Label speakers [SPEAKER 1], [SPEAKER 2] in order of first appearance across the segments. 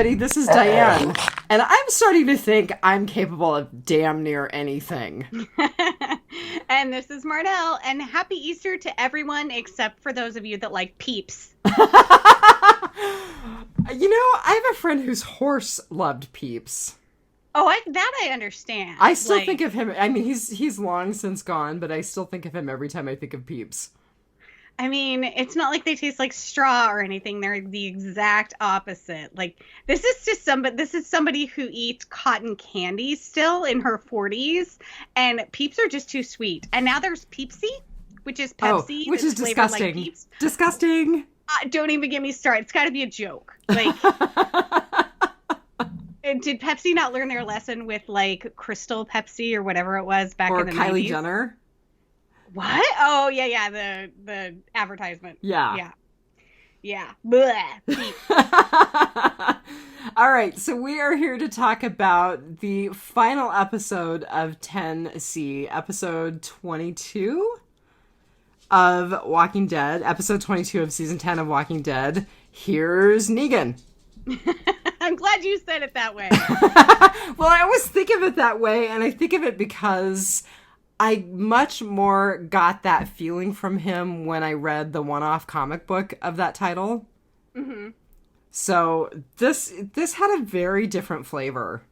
[SPEAKER 1] everybody. This is Diane. And I'm starting to think I'm capable of damn near anything.
[SPEAKER 2] And this is Marnell. And happy Easter to everyone except for those of you that like Peeps.
[SPEAKER 1] You know, I have a friend whose horse loved Peeps.
[SPEAKER 2] Oh, that I understand.
[SPEAKER 1] I still think of him. I mean, he's long since gone, but I still think of him every time I think of Peeps.
[SPEAKER 2] I mean, it's not like they taste like straw or anything. They're the exact opposite. Like, this is somebody who eats cotton candy still in her 40s, and Peeps are just too sweet. And now there's Peepsy, which is Pepsi,
[SPEAKER 1] which is disgusting.
[SPEAKER 2] Like Peeps.
[SPEAKER 1] Disgusting.
[SPEAKER 2] Don't even get me started. It's got to be a joke. Like, did Pepsi not learn their lesson with like Crystal Pepsi or whatever it was back in the 90s?
[SPEAKER 1] Or Kylie Jenner.
[SPEAKER 2] What? Oh, yeah, the advertisement.
[SPEAKER 1] Yeah. All right, so we are here to talk about the final episode of 10C, episode 22 of Walking Dead, episode 22 of season 10 of Walking Dead. Here's Negan.
[SPEAKER 2] I'm glad you said it that way.
[SPEAKER 1] Well, I always think of it that way, and I think of it because I much more got that feeling from him when I read the one-off comic book of that title.
[SPEAKER 2] Mm-hmm.
[SPEAKER 1] So this had a very different flavor.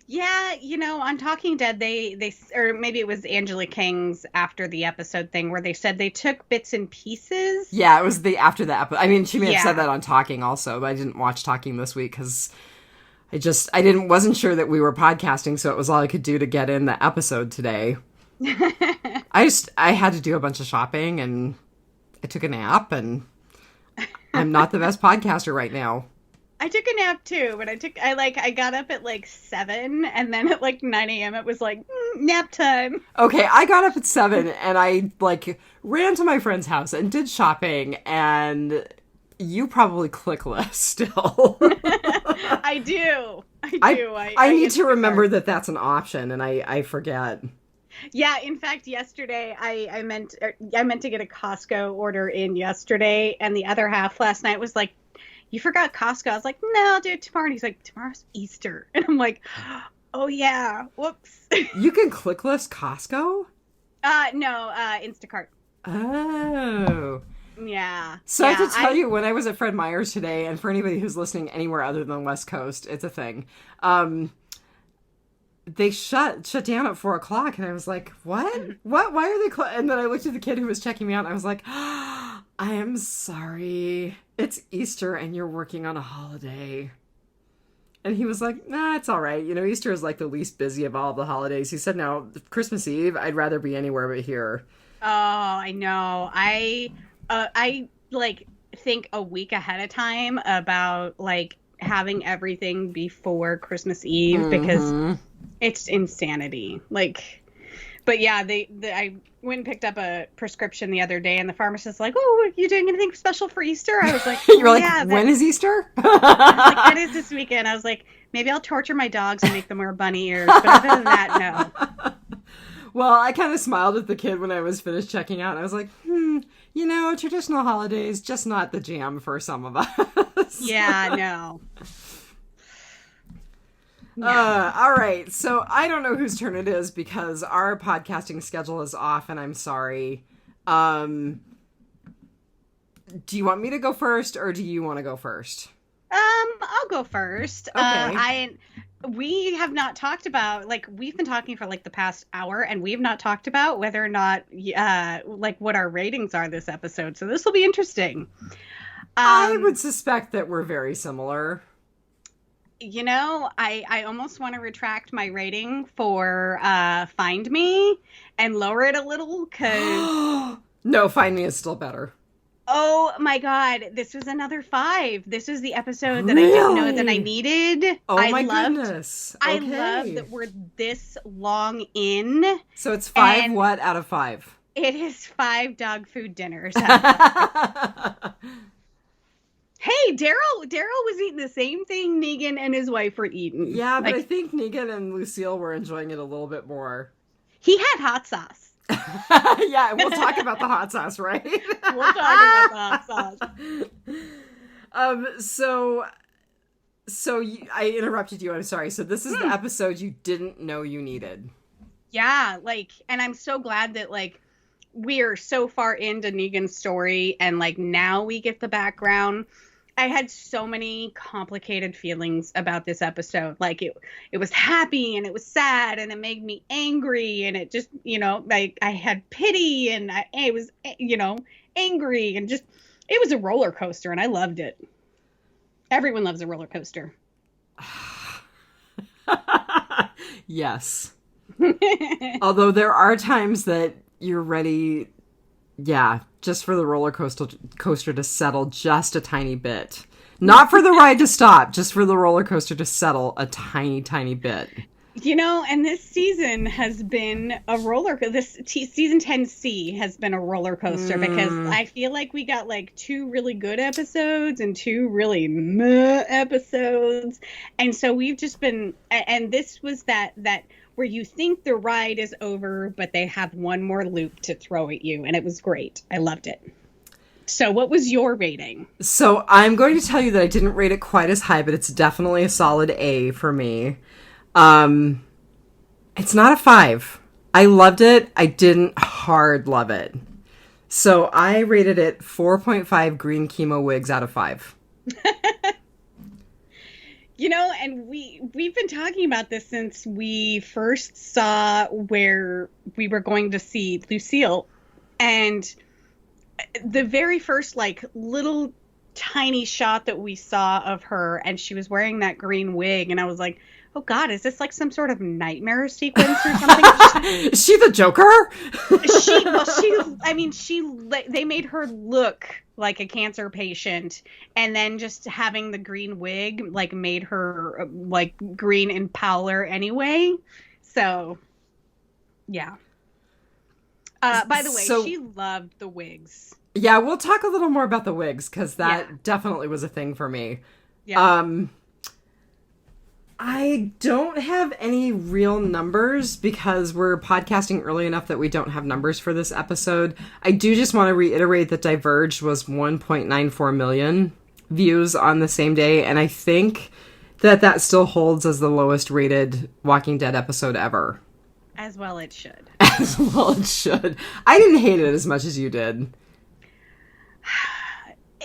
[SPEAKER 2] Yeah, you know, on Talking Dead, they or maybe it was Angela King's after the episode thing where they said they took bits and pieces.
[SPEAKER 1] Yeah, it was after the episode. I mean, she may have said that on Talking also, but I didn't watch Talking this week because wasn't sure that we were podcasting, so it was all I could do to get in the episode today. I had to do a bunch of shopping and I took a nap and I'm not the best podcaster right now.
[SPEAKER 2] I took a nap too, but I got up at like 7 and then at like 9 a.m. it was like nap time.
[SPEAKER 1] Okay, I got up at 7 and I like ran to my friend's house and did shopping, and you probably click list still.
[SPEAKER 2] I do.
[SPEAKER 1] I need to remember that that's an option, and I forget.
[SPEAKER 2] Yeah, in fact, yesterday I meant to get a Costco order in yesterday, and the other half last night was like, "You forgot Costco." I was like, "No, I'll do it tomorrow." And he's like, "Tomorrow's Easter," and I'm like, "Oh yeah, whoops."
[SPEAKER 1] You can click list Costco?
[SPEAKER 2] No, Instacart.
[SPEAKER 1] Oh.
[SPEAKER 2] Yeah.
[SPEAKER 1] So I have to tell you, when I was at Fred Meyer's today, and for anybody who's listening anywhere other than West Coast, it's a thing. They shut down at 4:00, and I was like, "What? What? Why are they?" And then I looked at the kid who was checking me out, and I was like, "I am sorry. It's Easter, and you're working on a holiday." And he was like, "Nah, it's all right. You know, Easter is like the least busy of all the holidays." He said, "Now, Christmas Eve, I'd rather be anywhere but here."
[SPEAKER 2] Oh, I know. I like think a week ahead of time about like having everything before Christmas Eve because it's insanity. Like, but yeah, I went and picked up a prescription the other day, and the pharmacist's like, "Oh, are you doing anything special for Easter?" I was like,
[SPEAKER 1] "You're like, when is Easter?"
[SPEAKER 2] I was like, "That is this weekend." I was like, "Maybe I'll torture my dogs and make them wear bunny ears," but other than that, no.
[SPEAKER 1] Well, I kind of smiled at the kid when I was finished checking out. And I was like, you know, traditional holidays, just not the jam for some of us.
[SPEAKER 2] Yeah, no.
[SPEAKER 1] All right. So I don't know whose turn it is because our podcasting schedule is off, and I'm sorry. Do you want me to go first, or do you want to go first?
[SPEAKER 2] I'll go first.
[SPEAKER 1] Okay.
[SPEAKER 2] We have not talked about, like, we've been talking for like the past hour, and we've not talked about whether or not, like, what our ratings are this episode. So this will be interesting.
[SPEAKER 1] I would suspect that we're very similar.
[SPEAKER 2] You know, I almost want to retract my rating for Find Me and lower it a little because...
[SPEAKER 1] No, Find Me is still better.
[SPEAKER 2] Oh my God, this was another 5. This was the episode that I didn't know that I needed.
[SPEAKER 1] Oh my goodness. Okay.
[SPEAKER 2] I love that we're this long in.
[SPEAKER 1] So it's 5 what out of 5?
[SPEAKER 2] It is 5 dog food dinners. Hey, Daryl was eating the same thing Negan and his wife were eating.
[SPEAKER 1] Yeah, but I think Negan and Lucille were enjoying it a little bit more.
[SPEAKER 2] He had hot sauce.
[SPEAKER 1] Yeah, we'll talk about the hot sauce, right?
[SPEAKER 2] We'll talk about the hot sauce.
[SPEAKER 1] So So I interrupted you. I'm sorry. So this is the episode you didn't know you needed.
[SPEAKER 2] Yeah, like, and I'm so glad that, like, we're so far into Negan's story and, like, now we get the background. I had so many complicated feelings about this episode. Like, it was happy and it was sad and it made me angry and it just, like, I had pity and I was, angry and just, it was a roller coaster and I loved it. Everyone loves a roller coaster.
[SPEAKER 1] Yes. Although there are times that you're ready, just for the roller coaster to settle just a tiny bit. Not for the ride to stop, just for the roller coaster to settle a tiny, tiny bit.
[SPEAKER 2] And this season has been a roller coaster. Season 10C has been a roller coaster because I feel like we got like 2 really good episodes and 2 really meh episodes. And so we've just been, and this was that where you think the ride is over, but they have one more loop to throw at you. And it was great. I loved it. So what was your rating?
[SPEAKER 1] So I'm going to tell you that I didn't rate it quite as high, but it's definitely a solid A for me. It's not a 5. I loved it. I didn't hard love it. So I rated it 4.5 green chemo wigs out of 5.
[SPEAKER 2] And we've been talking about this since we first saw where we were going to see Lucille, and the very first like little tiny shot that we saw of her, and she was wearing that green wig, and I was like, oh God, is this like some sort of nightmare sequence or something?
[SPEAKER 1] Is she the Joker?
[SPEAKER 2] They made her look like a cancer patient, and then just having the green wig like made her like green and Powler anyway. So, yeah. By the way, she loved the wigs.
[SPEAKER 1] Yeah, we'll talk a little more about the wigs because that definitely was a thing for me.
[SPEAKER 2] Yeah.
[SPEAKER 1] I don't have any real numbers because we're podcasting early enough that we don't have numbers for this episode. I do just want to reiterate that Diverged was 1.94 million views on the same day, and I think that still holds as the lowest rated Walking Dead episode ever.
[SPEAKER 2] As well it should.
[SPEAKER 1] As well it should. I didn't hate it as much as you did.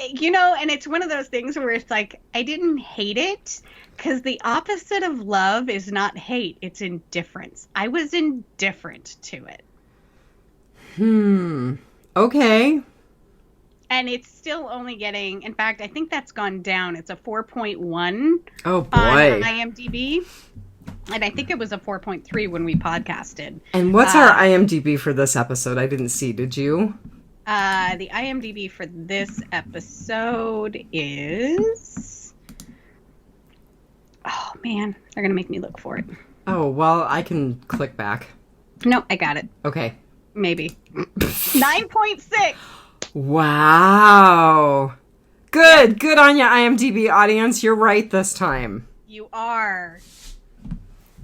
[SPEAKER 2] And it's one of those things where it's like, I didn't hate it because the opposite of love is not hate. It's indifference. I was indifferent to it.
[SPEAKER 1] Okay.
[SPEAKER 2] And it's still only getting, in fact, I think that's gone down. It's a 4.1
[SPEAKER 1] oh, boy.
[SPEAKER 2] On IMDb. And I think it was a 4.3 when we podcasted.
[SPEAKER 1] And what's our IMDb for this episode? I didn't see. Did you?
[SPEAKER 2] The IMDb for this episode is... Oh, man. They're going to make me look for it.
[SPEAKER 1] Oh, well, I can click back.
[SPEAKER 2] Nope, I got it.
[SPEAKER 1] Okay.
[SPEAKER 2] Maybe. 9.6!
[SPEAKER 1] Wow. Good. Good on you, IMDb audience. You're right this time.
[SPEAKER 2] You are.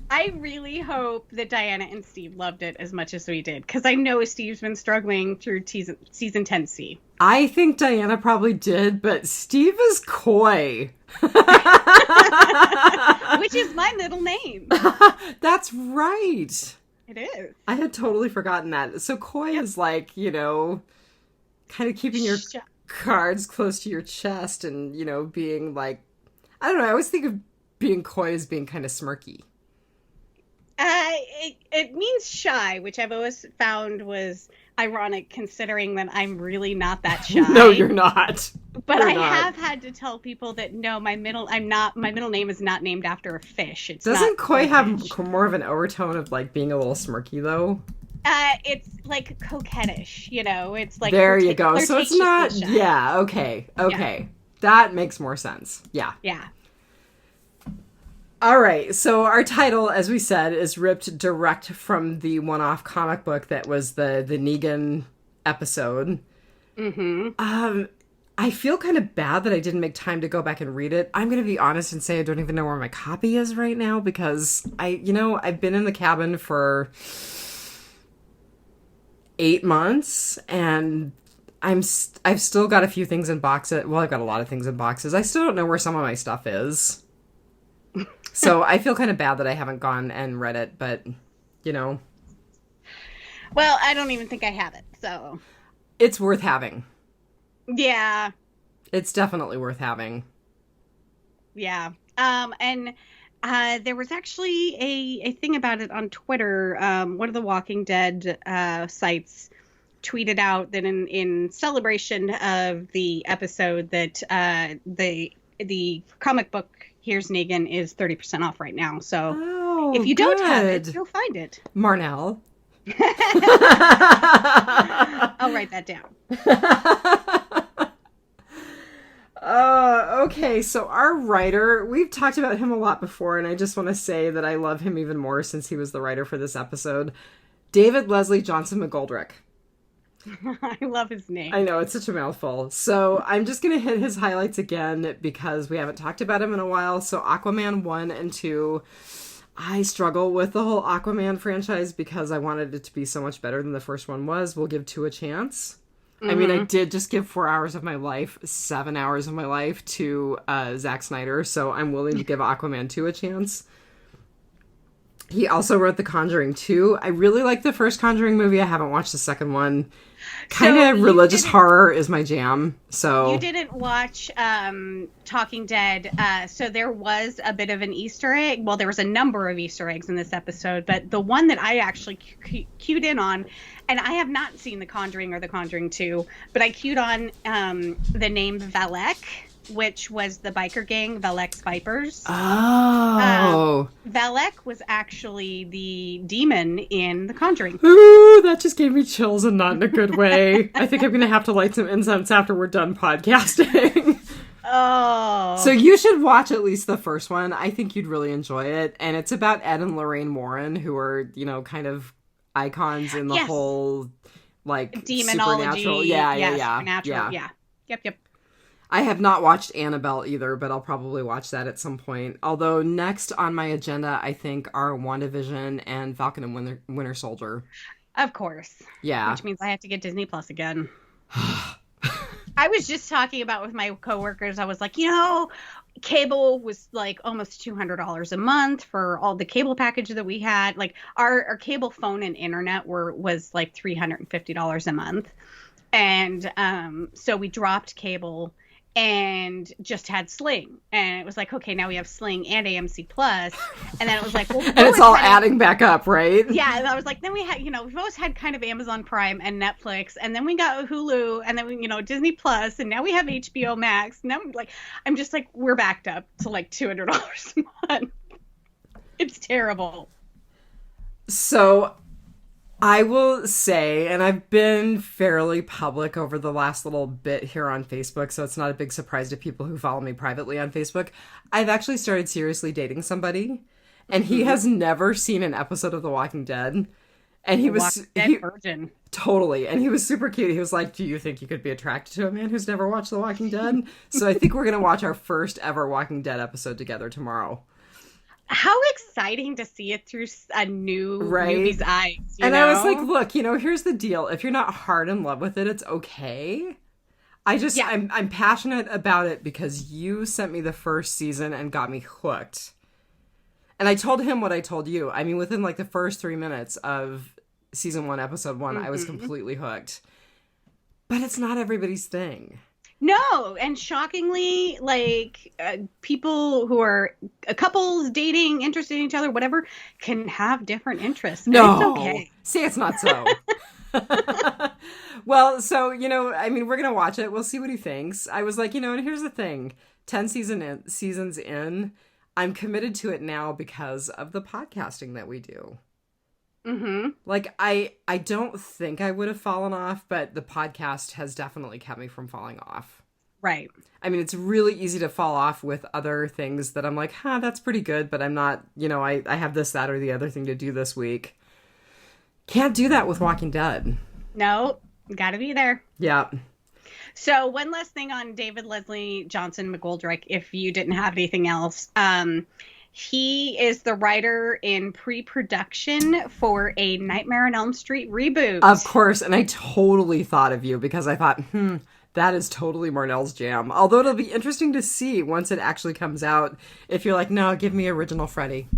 [SPEAKER 2] I really hope that Diana and Steve loved it as much as we did, because I know Steve's been struggling through season 10C.
[SPEAKER 1] I think Diana probably did, but Steve is coy.
[SPEAKER 2] Which is my middle name.
[SPEAKER 1] That's right.
[SPEAKER 2] It is.
[SPEAKER 1] I had totally forgotten that. So coy is like, kind of keeping your cards close to your chest and, being like, I don't know, I always think of being coy as being kind of smirky.
[SPEAKER 2] It means shy, which I've always found was ironic considering that I'm really not that shy.
[SPEAKER 1] No, you're not.
[SPEAKER 2] But I have had to tell people that no, my middle name is not named after a fish.
[SPEAKER 1] Doesn't coy have more of an overtone of like being a little smirky though?
[SPEAKER 2] It's like coquettish, It's like
[SPEAKER 1] there you go. So it's not.
[SPEAKER 2] Shy.
[SPEAKER 1] Yeah. Okay. Yeah. That makes more sense. Yeah.
[SPEAKER 2] Yeah.
[SPEAKER 1] All right, so our title, as we said, is ripped direct from the one-off comic book that was the Negan episode.
[SPEAKER 2] Mm-hmm.
[SPEAKER 1] I feel kind of bad that I didn't make time to go back and read it. I'm going to be honest and say I don't even know where my copy is right now because I've been in the cabin for 8 months and I've still got a few things in boxes. Well, I've got a lot of things in boxes. I still don't know where some of my stuff is. So I feel kind of bad that I haven't gone and read it, but, you know.
[SPEAKER 2] Well, I don't even think I have it, so.
[SPEAKER 1] It's worth having.
[SPEAKER 2] Yeah.
[SPEAKER 1] It's definitely worth having.
[SPEAKER 2] Yeah. And there was actually a thing about it on Twitter. One of the Walking Dead sites tweeted out that in celebration of the episode that the comic book Here's Negan is 30% off right now. So if you don't have it, you'll find it.
[SPEAKER 1] Marnell.
[SPEAKER 2] I'll write that down.
[SPEAKER 1] Okay, so our writer, we've talked about him a lot before, and I just want to say that I love him even more since he was the writer for this episode. David Leslie Johnson McGoldrick.
[SPEAKER 2] I love his name.
[SPEAKER 1] I know, it's such a mouthful. So I'm just going to hit his highlights again because we haven't talked about him in a while. So Aquaman 1 and 2. I struggle with the whole Aquaman franchise because I wanted it to be so much better than the first one was. We'll give 2 a chance. Mm-hmm. I mean, I did just give 4 hours of my life, 7 hours of my life to Zack Snyder, so I'm willing to give Aquaman 2 a chance. He also wrote The Conjuring 2. I really like the first Conjuring movie. I haven't watched the second one. Kind of religious horror is my jam. So
[SPEAKER 2] you didn't watch Talking Dead. So there was a bit of an Easter egg. Well, there was a number of Easter eggs in this episode, but the one that I actually cued in on, and I have not seen The Conjuring or The Conjuring 2, but I cued on the name Valek, which was the biker gang, Valek's Vipers.
[SPEAKER 1] Oh.
[SPEAKER 2] Valek was actually the demon in The Conjuring.
[SPEAKER 1] Ooh, that just gave me chills and not in a good way. I think I'm going to have to light some incense after we're done podcasting.
[SPEAKER 2] Oh.
[SPEAKER 1] So you should watch at least the first one. I think you'd really enjoy it. And it's about Ed and Lorraine Warren, who are, you know, kind of icons in the whole, like,
[SPEAKER 2] demonology.
[SPEAKER 1] Supernatural.
[SPEAKER 2] Supernatural. Yeah. Yep.
[SPEAKER 1] I have not watched Annabelle either, but I'll probably watch that at some point. Although next on my agenda, I think, are WandaVision and Falcon and Winter Soldier.
[SPEAKER 2] Of course.
[SPEAKER 1] Yeah.
[SPEAKER 2] Which means I have to get Disney Plus again. I was just talking about with my coworkers. I was like, you know, cable was like almost $200 a month for all the cable package that we had. Like our cable phone and internet was like $350 a month. And so we dropped cable and just had Sling. And it was like, okay, now we have Sling and AMC Plus. And then it was like, well,
[SPEAKER 1] and it's all adding back up, right?
[SPEAKER 2] Yeah. And I was like, then we had, you know, we've always had kind of Amazon Prime and Netflix. And then we got Hulu and then we, you know, Disney Plus. And now we have HBO Max. And now I'm just like, we're backed up to like $200 a month. It's terrible.
[SPEAKER 1] So I will say, and I've been fairly public over the last little bit here on Facebook, so it's not a big surprise to people who follow me privately on Facebook. I've actually started seriously dating somebody, and he has never seen an episode of The Walking Dead. And he was
[SPEAKER 2] virgin.
[SPEAKER 1] Totally. And he was super cute. He was like, do you think you could be attracted to a man who's never watched The Walking Dead? So I think we're going to watch our first ever Walking Dead episode together tomorrow.
[SPEAKER 2] How exciting to see it through a new newbie's eyes. You know?
[SPEAKER 1] I was like, look, you know, here's the deal. If you're not hard in love with it, it's okay. I'm passionate about it because you sent me the first season and got me hooked. And I told him what I told you. I mean, within like the first 3 minutes of season 1, episode 1, I was completely hooked. But it's not everybody's thing.
[SPEAKER 2] No, and shockingly, like, people who are couples dating, interested in each other, whatever, can have different interests.
[SPEAKER 1] No.
[SPEAKER 2] It's okay.
[SPEAKER 1] See, it's not so. Well, so, you know, I mean, we're going to watch it. We'll see what he thinks. I was like, you know, and here's the thing. 10 seasons in, I'm committed to it now because of the podcasting that we do.
[SPEAKER 2] Mm-hmm.
[SPEAKER 1] Like, I don't think I would have fallen off, but the podcast has definitely kept me from falling off.
[SPEAKER 2] Right.
[SPEAKER 1] I mean, it's really easy to fall off with other things that I'm like, that's pretty good, but I'm not, you know, I have this, that, or the other thing to do this week. Can't do that with Walking Dead.
[SPEAKER 2] No, gotta be there.
[SPEAKER 1] Yeah.
[SPEAKER 2] So one last thing on David Leslie Johnson McGoldrick, if you didn't have anything else. He is the writer in pre-production for a Nightmare on Elm Street reboot.
[SPEAKER 1] Of course, and I totally thought of you because I thought, That is totally Marnell's jam. Although it'll be interesting to see once it actually comes out if you're like, no, give me original Freddy.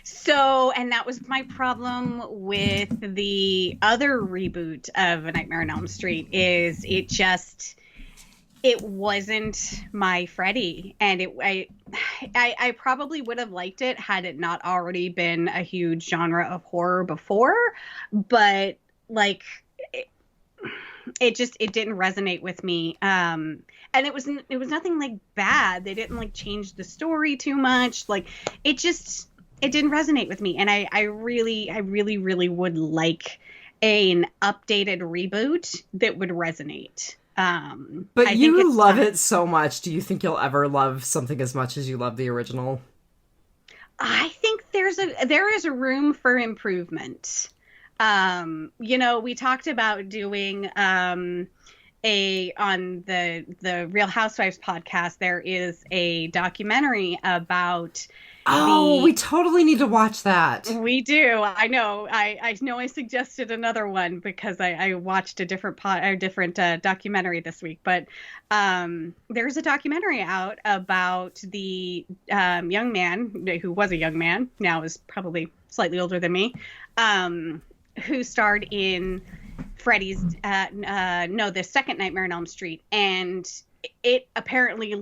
[SPEAKER 2] So, and that was my problem with the other reboot of A Nightmare on Elm Street, is it wasn't my Freddy, and I probably would have liked it had it not already been a huge genre of horror before, but like it didn't resonate with me. And it was nothing like bad. They didn't like change the story too much. Like it didn't resonate with me, and I really would like an updated reboot that would resonate.
[SPEAKER 1] But you love it so much. Do you think you'll ever love something as much as you love the original?
[SPEAKER 2] I think there is a room for improvement. We talked about doing on the Real Housewives podcast, there is a documentary about.
[SPEAKER 1] We totally need to watch that.
[SPEAKER 2] We do. I know. I know. I suggested another one because I watched a different documentary this week. But there's a documentary out about the young man who was a young man, now is probably slightly older than me, who starred in Freddy's the second Nightmare on Elm Street, and it apparently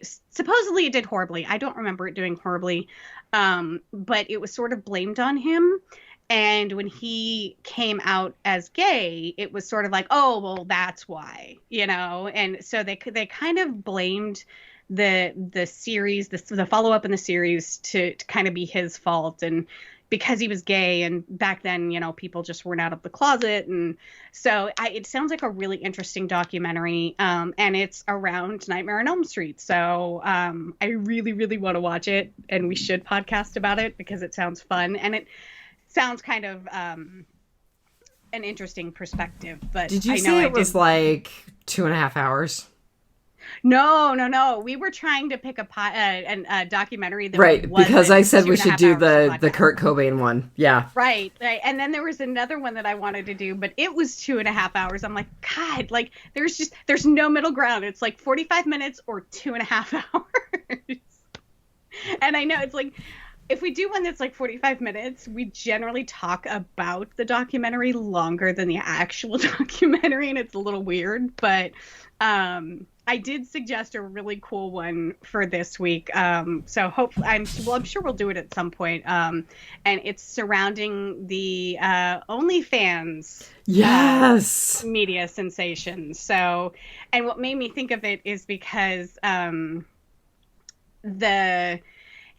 [SPEAKER 2] supposedly it did horribly. I don't remember it doing horribly, but it was sort of blamed on him. And when he came out as gay, it was sort of like, oh, well, that's why, And so they kind of blamed the series, the follow up in the series to kind of be his fault, and because he was gay, and back then, people just weren't out of the closet. And so it sounds like a really interesting documentary. And it's around Nightmare on Elm Street. So I really, really want to watch it, and we should podcast about it because it sounds fun. And it sounds kind of an interesting perspective. But
[SPEAKER 1] did you say it was like 2.5 hours?
[SPEAKER 2] No. We were trying to pick a documentary that
[SPEAKER 1] right, because I said we should do the Kurt Cobain one. Yeah.
[SPEAKER 2] Right. And then there was another one that I wanted to do, but it was 2.5 hours. I'm like, God, like there's no middle ground. It's like 45 minutes or 2.5 hours. And I know it's like, if we do one that's like 45 minutes, we generally talk about the documentary longer than the actual documentary, and it's a little weird, but I did suggest a really cool one for this week. So hopefully, I'm sure we'll do it at some point. And it's surrounding the OnlyFans.
[SPEAKER 1] Yes.
[SPEAKER 2] Media sensation. So, and what made me think of it is because the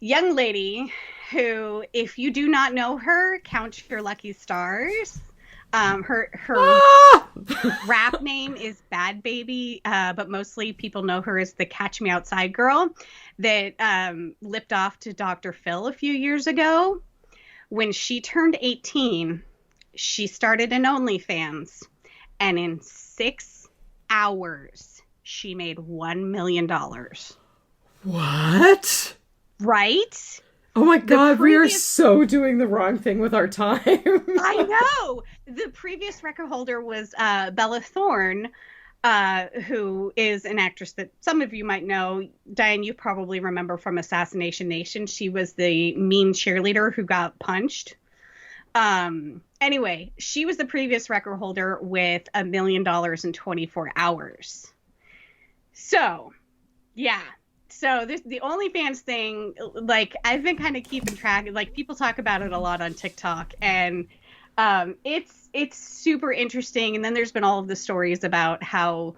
[SPEAKER 2] young lady who, if you do not know her, count your lucky stars. Her rap name is Bad Baby, but mostly people know her as the Catch Me Outside girl that lipped off to Dr. Phil a few years ago. When she turned 18, she started an OnlyFans, and in 6 hours, she made $1 million.
[SPEAKER 1] What?
[SPEAKER 2] Right?
[SPEAKER 1] Oh my God, we are so doing the wrong thing with our time.
[SPEAKER 2] I know. The previous record holder was Bella Thorne, who is an actress that some of you might know. Diane, you probably remember from Assassination Nation. She was the mean cheerleader who got punched. Anyway, she was the previous record holder with $1 million in 24 hours. So, yeah. So the OnlyFans thing, like, I've been kind of keeping track. Like, people talk about it a lot on TikTok, and it's super interesting. And then there's been all of the stories about how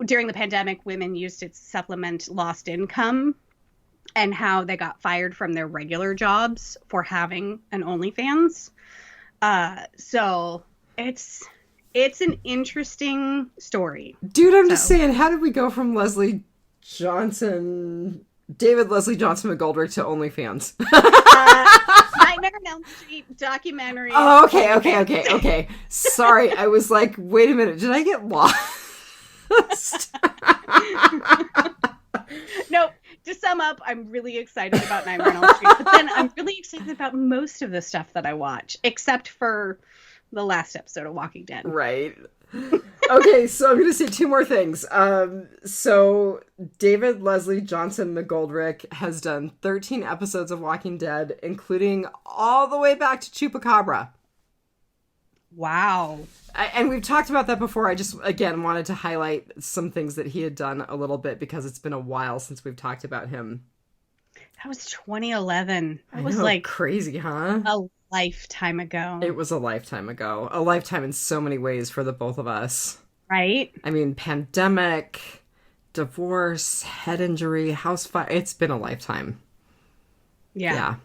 [SPEAKER 2] during the pandemic, women used it to supplement lost income, and how they got fired from their regular jobs for having an OnlyFans. So it's an interesting story.
[SPEAKER 1] Dude, I'm just saying, how did we go from David Leslie Johnson McGoldrick to OnlyFans?
[SPEAKER 2] Nightmare on Elm Street documentary.
[SPEAKER 1] Oh, okay. Sorry, I was like, wait a minute, did I get lost?
[SPEAKER 2] No, to sum up, I'm really excited about Nightmare on Elm Street, but then I'm really excited about most of the stuff that I watch, except for the last episode of Walking Dead.
[SPEAKER 1] Right. Okay, so I'm going to say two more things. So David Leslie Johnson McGoldrick has done 13 episodes of Walking Dead, including all the way back to Chupacabra.
[SPEAKER 2] Wow.
[SPEAKER 1] And we've talked about that before. I just, again, wanted to highlight some things that he had done a little bit because it's been a while since we've talked about him.
[SPEAKER 2] That was 2011. That was
[SPEAKER 1] crazy, huh?
[SPEAKER 2] A lifetime ago.
[SPEAKER 1] It was a lifetime ago. A lifetime in so many ways for the both of us.
[SPEAKER 2] Right?
[SPEAKER 1] I mean, pandemic, divorce, head injury, house fire. It's been a lifetime. Yeah.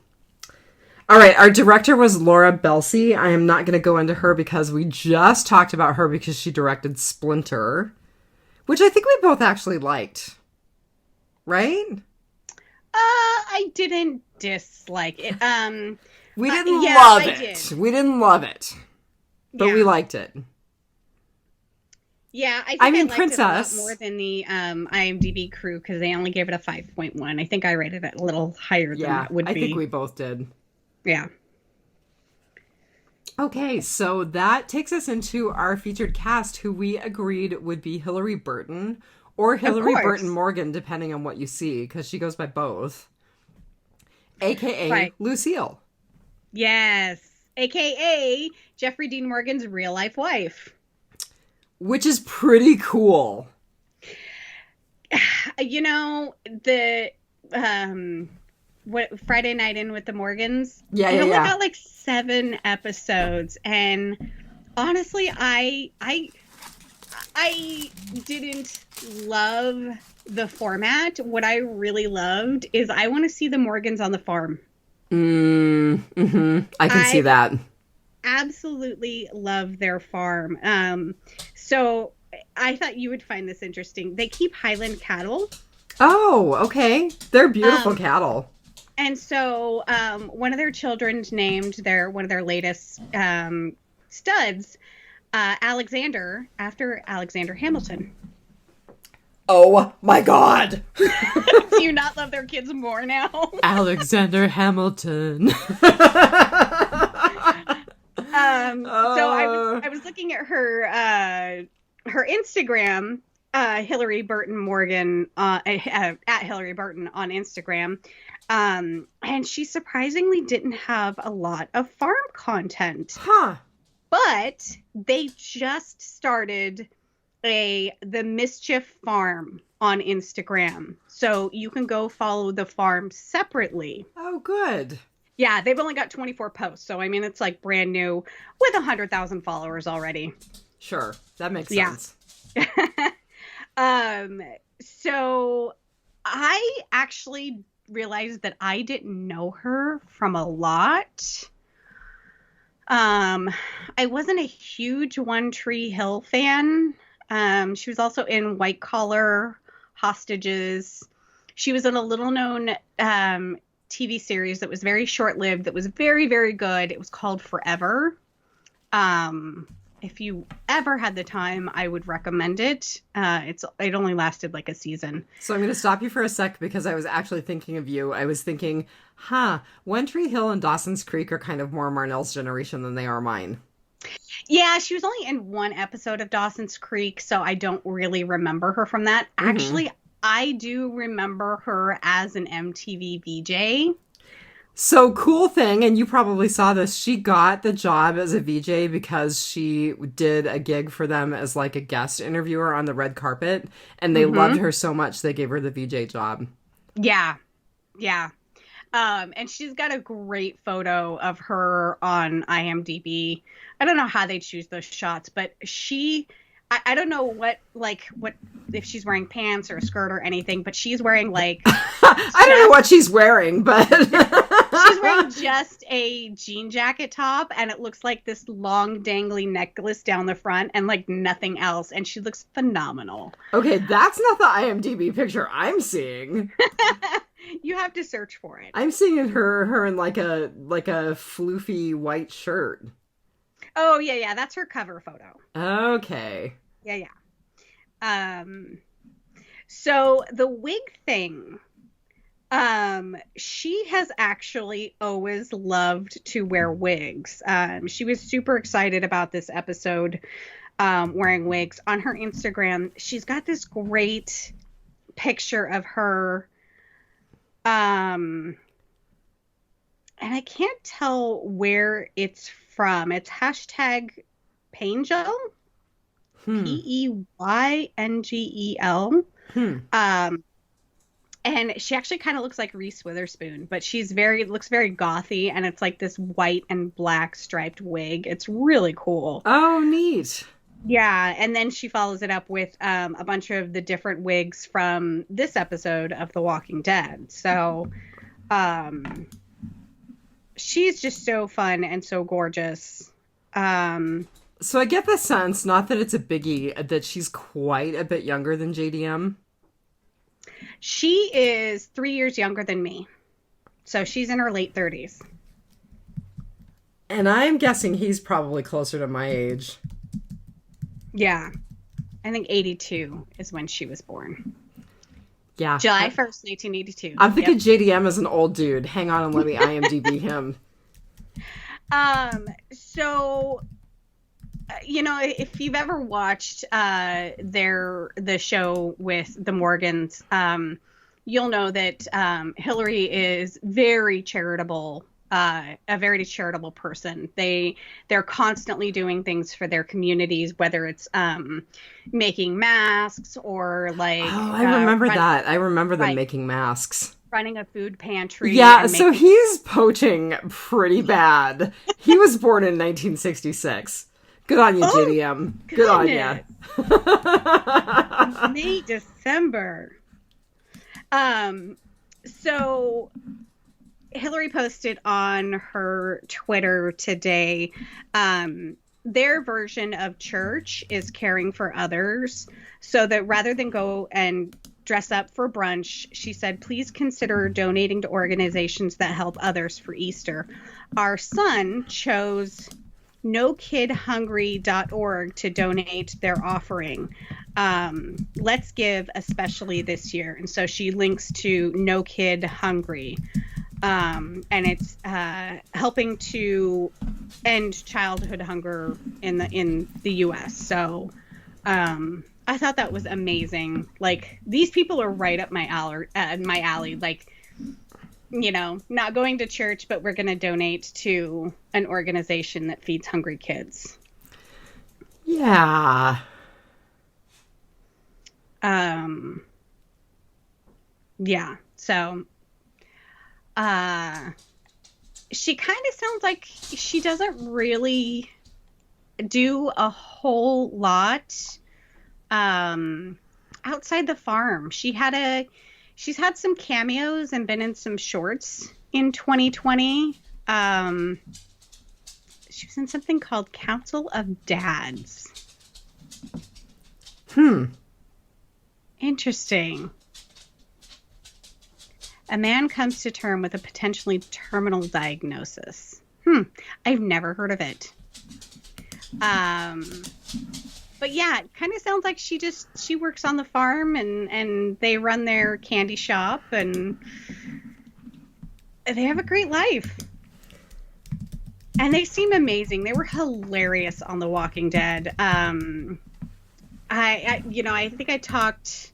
[SPEAKER 1] All right, our director was Laura Belsey. I am not going to go into her because we just talked about her because she directed Splinter, which I think we both actually liked. Right?
[SPEAKER 2] I didn't dislike it.
[SPEAKER 1] We didn't love it. We didn't love it. But we liked it.
[SPEAKER 2] Yeah, I think I liked
[SPEAKER 1] Princess.
[SPEAKER 2] it a lot more than the IMDb crew because they only gave it a 5.1. I think I rated it a little higher than that would be.
[SPEAKER 1] I think we both did.
[SPEAKER 2] Yeah.
[SPEAKER 1] Okay, so that takes us into our featured cast, who we agreed would be Hillary Burton or Hillary Burton Morgan, depending on what you see, because she goes by both. AKA Lucille.
[SPEAKER 2] Yes. AKA Jeffrey Dean Morgan's real life wife.
[SPEAKER 1] Which is pretty cool.
[SPEAKER 2] You know, the Friday Night In with the Morgans? It only got like 7 episodes, and honestly, I didn't love the format. What I really loved is I want to see the Morgans on the farm.
[SPEAKER 1] I can see that.
[SPEAKER 2] Absolutely love their farm. So I thought you would find this interesting. They keep Highland cattle.
[SPEAKER 1] Oh, okay. They're beautiful cattle.
[SPEAKER 2] And so one of their children named one of their latest studs Alexander after Alexander Hamilton.
[SPEAKER 1] Oh my God.
[SPEAKER 2] Do you not love their kids more now?
[SPEAKER 1] Alexander Hamilton.
[SPEAKER 2] So I was looking at her Instagram, Hillary Burton Morgan, at Hillary Burton on Instagram. And she surprisingly didn't have a lot of farm content.
[SPEAKER 1] Huh.
[SPEAKER 2] But they just started the Mischief Farm on Instagram. So you can go follow the farm separately.
[SPEAKER 1] Oh, good.
[SPEAKER 2] Yeah, they've only got 24 posts. So, I mean, it's like brand new with 100,000 followers already.
[SPEAKER 1] Sure. That makes sense.
[SPEAKER 2] So I actually realized that I didn't know her from a lot. I wasn't a huge One Tree Hill fan. She was also in White Collar, Hostages. She was in a little known TV series that was very short-lived, that was very, very good. It was called Forever. If you ever had the time, I would recommend it. It only lasted like a season.
[SPEAKER 1] So I'm going to stop you for a sec because I was actually thinking of you. I was thinking, One Tree Hill and Dawson's Creek are kind of more Marnell's generation than they are mine.
[SPEAKER 2] Yeah, she was only in one episode of Dawson's Creek, so I don't really remember her from that. Mm-hmm. Actually, I do remember her as an MTV VJ.
[SPEAKER 1] So cool thing, and you probably saw this, she got the job as a VJ because she did a gig for them as like a guest interviewer on the red carpet, and they loved her so much they gave her the VJ job. Yeah.
[SPEAKER 2] And she's got a great photo of her on IMDb. I don't know how they choose those shots, but I don't know what if she's wearing pants or a skirt or anything, but she's wearing like
[SPEAKER 1] I don't know what she's wearing, but
[SPEAKER 2] she's wearing just a jean jacket top, and it looks like this long dangly necklace down the front and like nothing else, and she looks phenomenal.
[SPEAKER 1] Okay, that's not the IMDb picture I'm seeing.
[SPEAKER 2] You have to search for it.
[SPEAKER 1] I'm seeing her in like a floofy white shirt.
[SPEAKER 2] Oh, yeah, that's her cover photo.
[SPEAKER 1] Okay.
[SPEAKER 2] Yeah. So the wig thing, she has actually always loved to wear wigs. She was super excited about this episode wearing wigs. On her Instagram, she's got this great picture of her. And I can't tell where it's from. It's hashtag Payngel. Peynggel. And she actually kind of looks like Reese Witherspoon, but looks very gothy, and it's like this white and black striped wig. It's really cool.
[SPEAKER 1] Oh, neat.
[SPEAKER 2] Yeah, and then she follows it up with a bunch of the different wigs from this episode of The Walking Dead. So she's just so fun and so gorgeous.
[SPEAKER 1] So I get the sense, not that it's a biggie, that she's quite a bit younger than JDM.
[SPEAKER 2] She is 3 years younger than me. So she's in her late 30s.
[SPEAKER 1] And I'm guessing he's probably closer to my age.
[SPEAKER 2] Yeah. I think 82 is when she was born.
[SPEAKER 1] Yeah.
[SPEAKER 2] July 1st, 1982.
[SPEAKER 1] I'm thinking JDM is an old dude. Hang on and let me IMDb him.
[SPEAKER 2] So, if you've ever watched the show with the Morgans, you'll know that Hillary is very charitable, a very charitable person. They're constantly doing things for their communities, whether it's making masks or like.
[SPEAKER 1] Oh, I remember that. I remember them making masks.
[SPEAKER 2] Running a food pantry.
[SPEAKER 1] Yeah, so he's poaching pretty bad. He was born in 1966. Good on you, JDM. Good on you.
[SPEAKER 2] May, December. So Hillary posted on her Twitter today, their version of church is caring for others. So that rather than go and dress up for brunch, she said, please consider donating to organizations that help others for Easter. Our son chose nokidhungry.org to donate their offering. Let's give, especially this year. And so she links to No Kid Hungry. And it's helping to end childhood hunger in the US. So I thought that was amazing. Like, these people are right up my alley. Like, not going to church, but we're going to donate to an organization that feeds hungry kids.
[SPEAKER 1] Yeah.
[SPEAKER 2] Yeah. So, she kind of sounds like she doesn't really do a whole lot, outside the farm. She's had some cameos and been in some shorts in 2020. She was in something called Council of Dads. Interesting. A man comes to term with a potentially terminal diagnosis. I've never heard of it. But yeah, it kind of sounds like she works on the farm and they run their candy shop and they have a great life. And they seem amazing. They were hilarious on The Walking Dead. I think I talked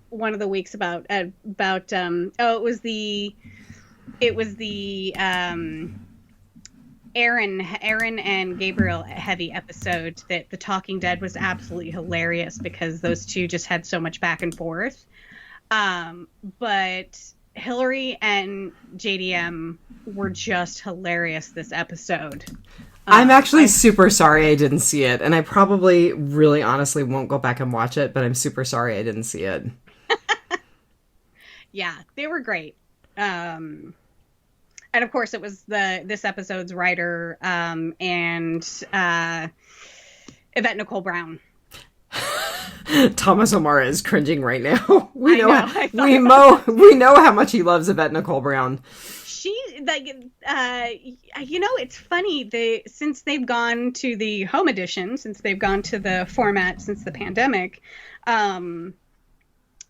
[SPEAKER 2] one of the weeks about it was the Aaron and Gabriel heavy episode that The Talking Dead was absolutely hilarious because those two just had so much back and forth. But Hillary and JDM were just hilarious this episode.
[SPEAKER 1] I'm actually super sorry I didn't see it, and I probably really honestly won't go back and watch it, but I'm super sorry I didn't see it.
[SPEAKER 2] Yeah, they were great. And of course, it was this episode's writer and Yvette Nicole Brown.
[SPEAKER 1] Thomas O'Mara is cringing right now. We know how much he loves Yvette Nicole Brown.
[SPEAKER 2] It's funny. Since they've gone to the home edition, since they've gone to the format since the pandemic,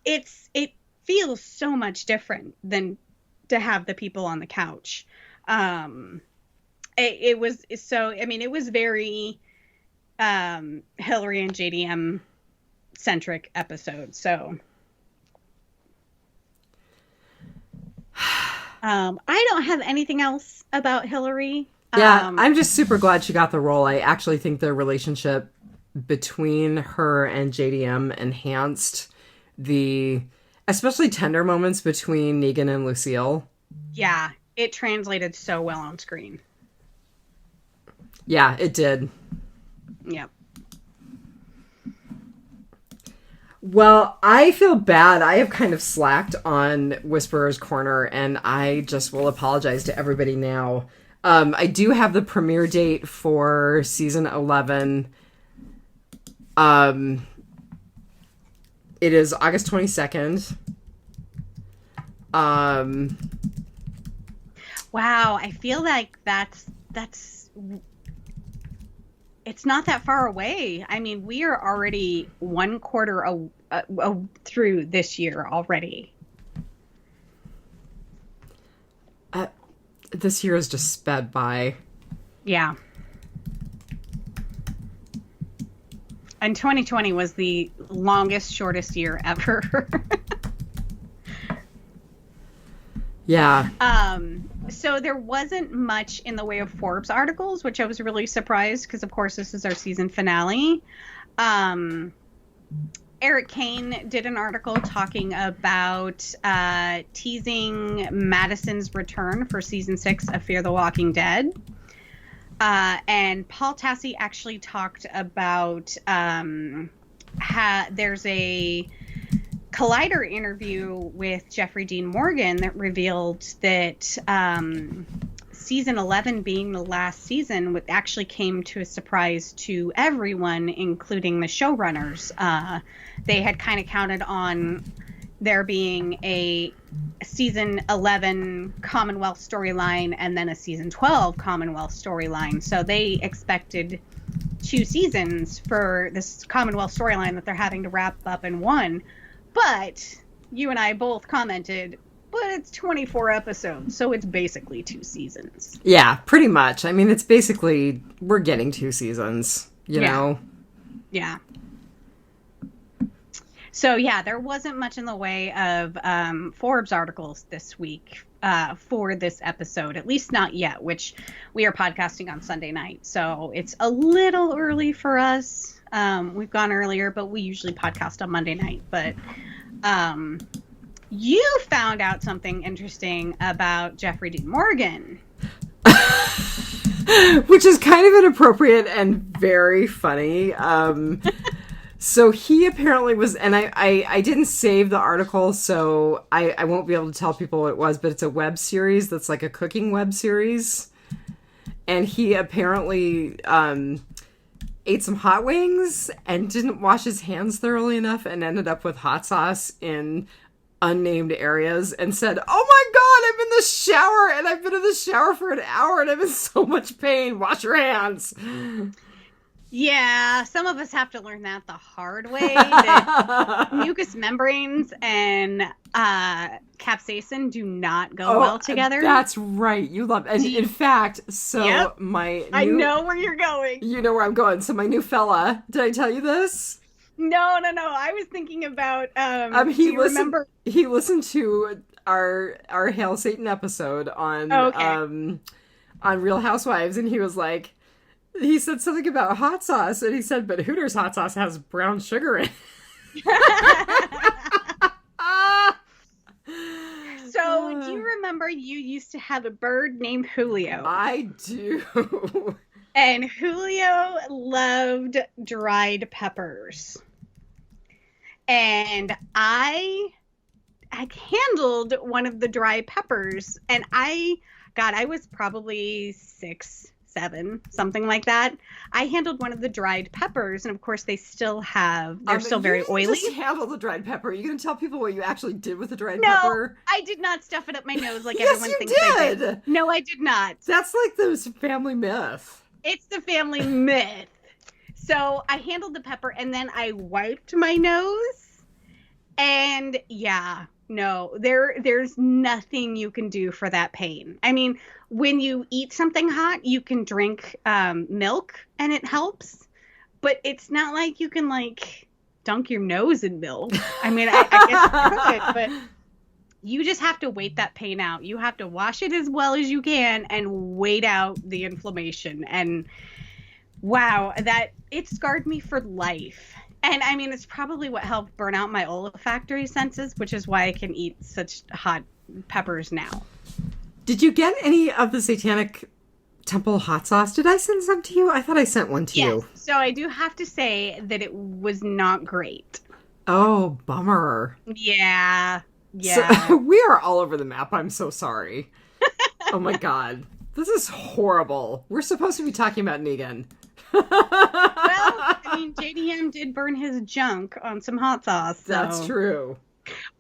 [SPEAKER 2] it feels so much different than to have the people on the couch. It was very Hillary and JDM centric episode. So I don't have anything else about Hillary.
[SPEAKER 1] Yeah, I'm just super glad she got the role. I actually think the relationship between her and JDM enhanced the especially tender moments between Negan and Lucille.
[SPEAKER 2] Yeah, it translated so well on screen.
[SPEAKER 1] Yeah, it did.
[SPEAKER 2] Yep.
[SPEAKER 1] Well, I feel bad. I have kind of slacked on Whisperer's Corner, and I just will apologize to everybody now. I do have the premiere date for season 11. It is August 22nd.
[SPEAKER 2] Wow, I feel like that's it's not that far away. I mean, we are already one quarter through this year already.
[SPEAKER 1] This year has just sped by.
[SPEAKER 2] Yeah. And 2020 was the longest, shortest year ever.
[SPEAKER 1] Yeah.
[SPEAKER 2] So there wasn't much in the way of Forbes articles, which I was really surprised because, of course, this is our season finale. Eric Kane did an article talking about teasing Madison's return for season 6 of Fear the Walking Dead. And Paul Tassi actually talked about there's a Collider interview with Jeffrey Dean Morgan that revealed that season 11 being the last season actually came to a surprise to everyone, including the showrunners. They had kind of counted on there being a season 11 Commonwealth storyline and then a season 12 Commonwealth storyline. So they expected 2 seasons for this Commonwealth storyline that they're having to wrap up in one. But you and I both commented, but it's 24 episodes, so it's basically 2 seasons.
[SPEAKER 1] Yeah, pretty much. I mean, it's basically, we're getting 2 seasons, you know?
[SPEAKER 2] Yeah. So, yeah, there wasn't much in the way of Forbes articles this week for this episode, at least not yet, which we are podcasting on Sunday night. So it's a little early for us. We've gone earlier, but we usually podcast on Monday night. But you found out something interesting about Jeffrey Dean Morgan.
[SPEAKER 1] Which is kind of inappropriate and very funny. So he apparently was, and I didn't save the article, so I won't be able to tell people what it was, but it's a web series that's like a cooking web series. And he apparently ate some hot wings and didn't wash his hands thoroughly enough and ended up with hot sauce in unnamed areas and said, "Oh my God, I'm in the shower and I've been in the shower for an hour and I'm in so much pain. Wash your hands."
[SPEAKER 2] Yeah, some of us have to learn that the hard way. That mucous membranes and capsaicin do not go well together.
[SPEAKER 1] That's right. You love it. And in fact, so
[SPEAKER 2] Yep.
[SPEAKER 1] I
[SPEAKER 2] know where you're going.
[SPEAKER 1] You know where I'm going. So my new fella, did I tell you this?
[SPEAKER 2] No. I was thinking about remember?
[SPEAKER 1] He listened to our Hail Satan episode on Real Housewives, and he was like, he said something about hot sauce, and he said, but Hooters hot sauce has brown sugar in it.
[SPEAKER 2] So, do you remember you used to have a bird named Julio?
[SPEAKER 1] I do.
[SPEAKER 2] And Julio loved dried peppers. And I handled one of the dry peppers, and I was probably 6, 7, something like that. I handled one of the dried peppers, and of course they're still very oily.
[SPEAKER 1] Just handle the dried pepper. Are you going to tell people what you actually did with the dried pepper?
[SPEAKER 2] No, I did not stuff it up my nose like
[SPEAKER 1] yes,
[SPEAKER 2] everyone thinks I did. No, I did not.
[SPEAKER 1] That's like the family myth.
[SPEAKER 2] It's the family myth. So I handled the pepper, and then I wiped my nose, and yeah, no, there's nothing you can do for that pain. I mean, when you eat something hot, you can drink milk and it helps. but it's not like you can like dunk your nose in milk. I mean, I guess you could, but you just have to wait that pain out. You have to wash it as well as you can and wait out the inflammation. And wow, that it scarred me for life. And I mean, it's probably what helped burn out my olfactory senses, which is why I can eat such hot peppers now.
[SPEAKER 1] Did you get any of the Satanic Temple hot sauce? Did I send some to you? I thought I sent one to you.
[SPEAKER 2] So I do have to say that it was not great.
[SPEAKER 1] Oh, bummer.
[SPEAKER 2] Yeah.
[SPEAKER 1] So, we are all over the map. I'm so sorry. Oh my God. This is horrible. We're supposed to be talking about Negan.
[SPEAKER 2] Well, I mean, JDM did burn his junk on some hot sauce. So.
[SPEAKER 1] That's true.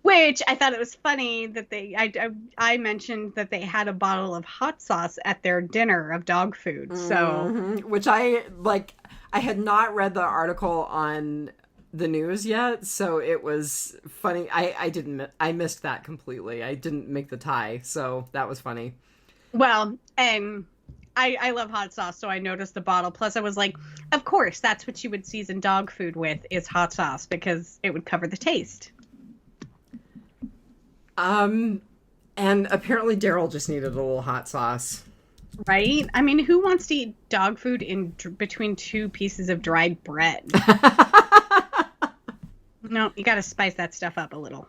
[SPEAKER 2] Which I thought it was funny that I mentioned that they had a bottle of hot sauce at their dinner of dog food. So,
[SPEAKER 1] which I had not read the article on the news yet, so it was funny. I missed that completely. I didn't make the tie, so that was funny.
[SPEAKER 2] Well, and I love hot sauce, so I noticed the bottle. Plus, I was like, of course, that's what you would season dog food with is hot sauce because it would cover the taste.
[SPEAKER 1] And apparently Daryl just needed a little hot sauce.
[SPEAKER 2] Right? I mean, who wants to eat dog food in between two pieces of dried bread? No, you got to spice that stuff up a little.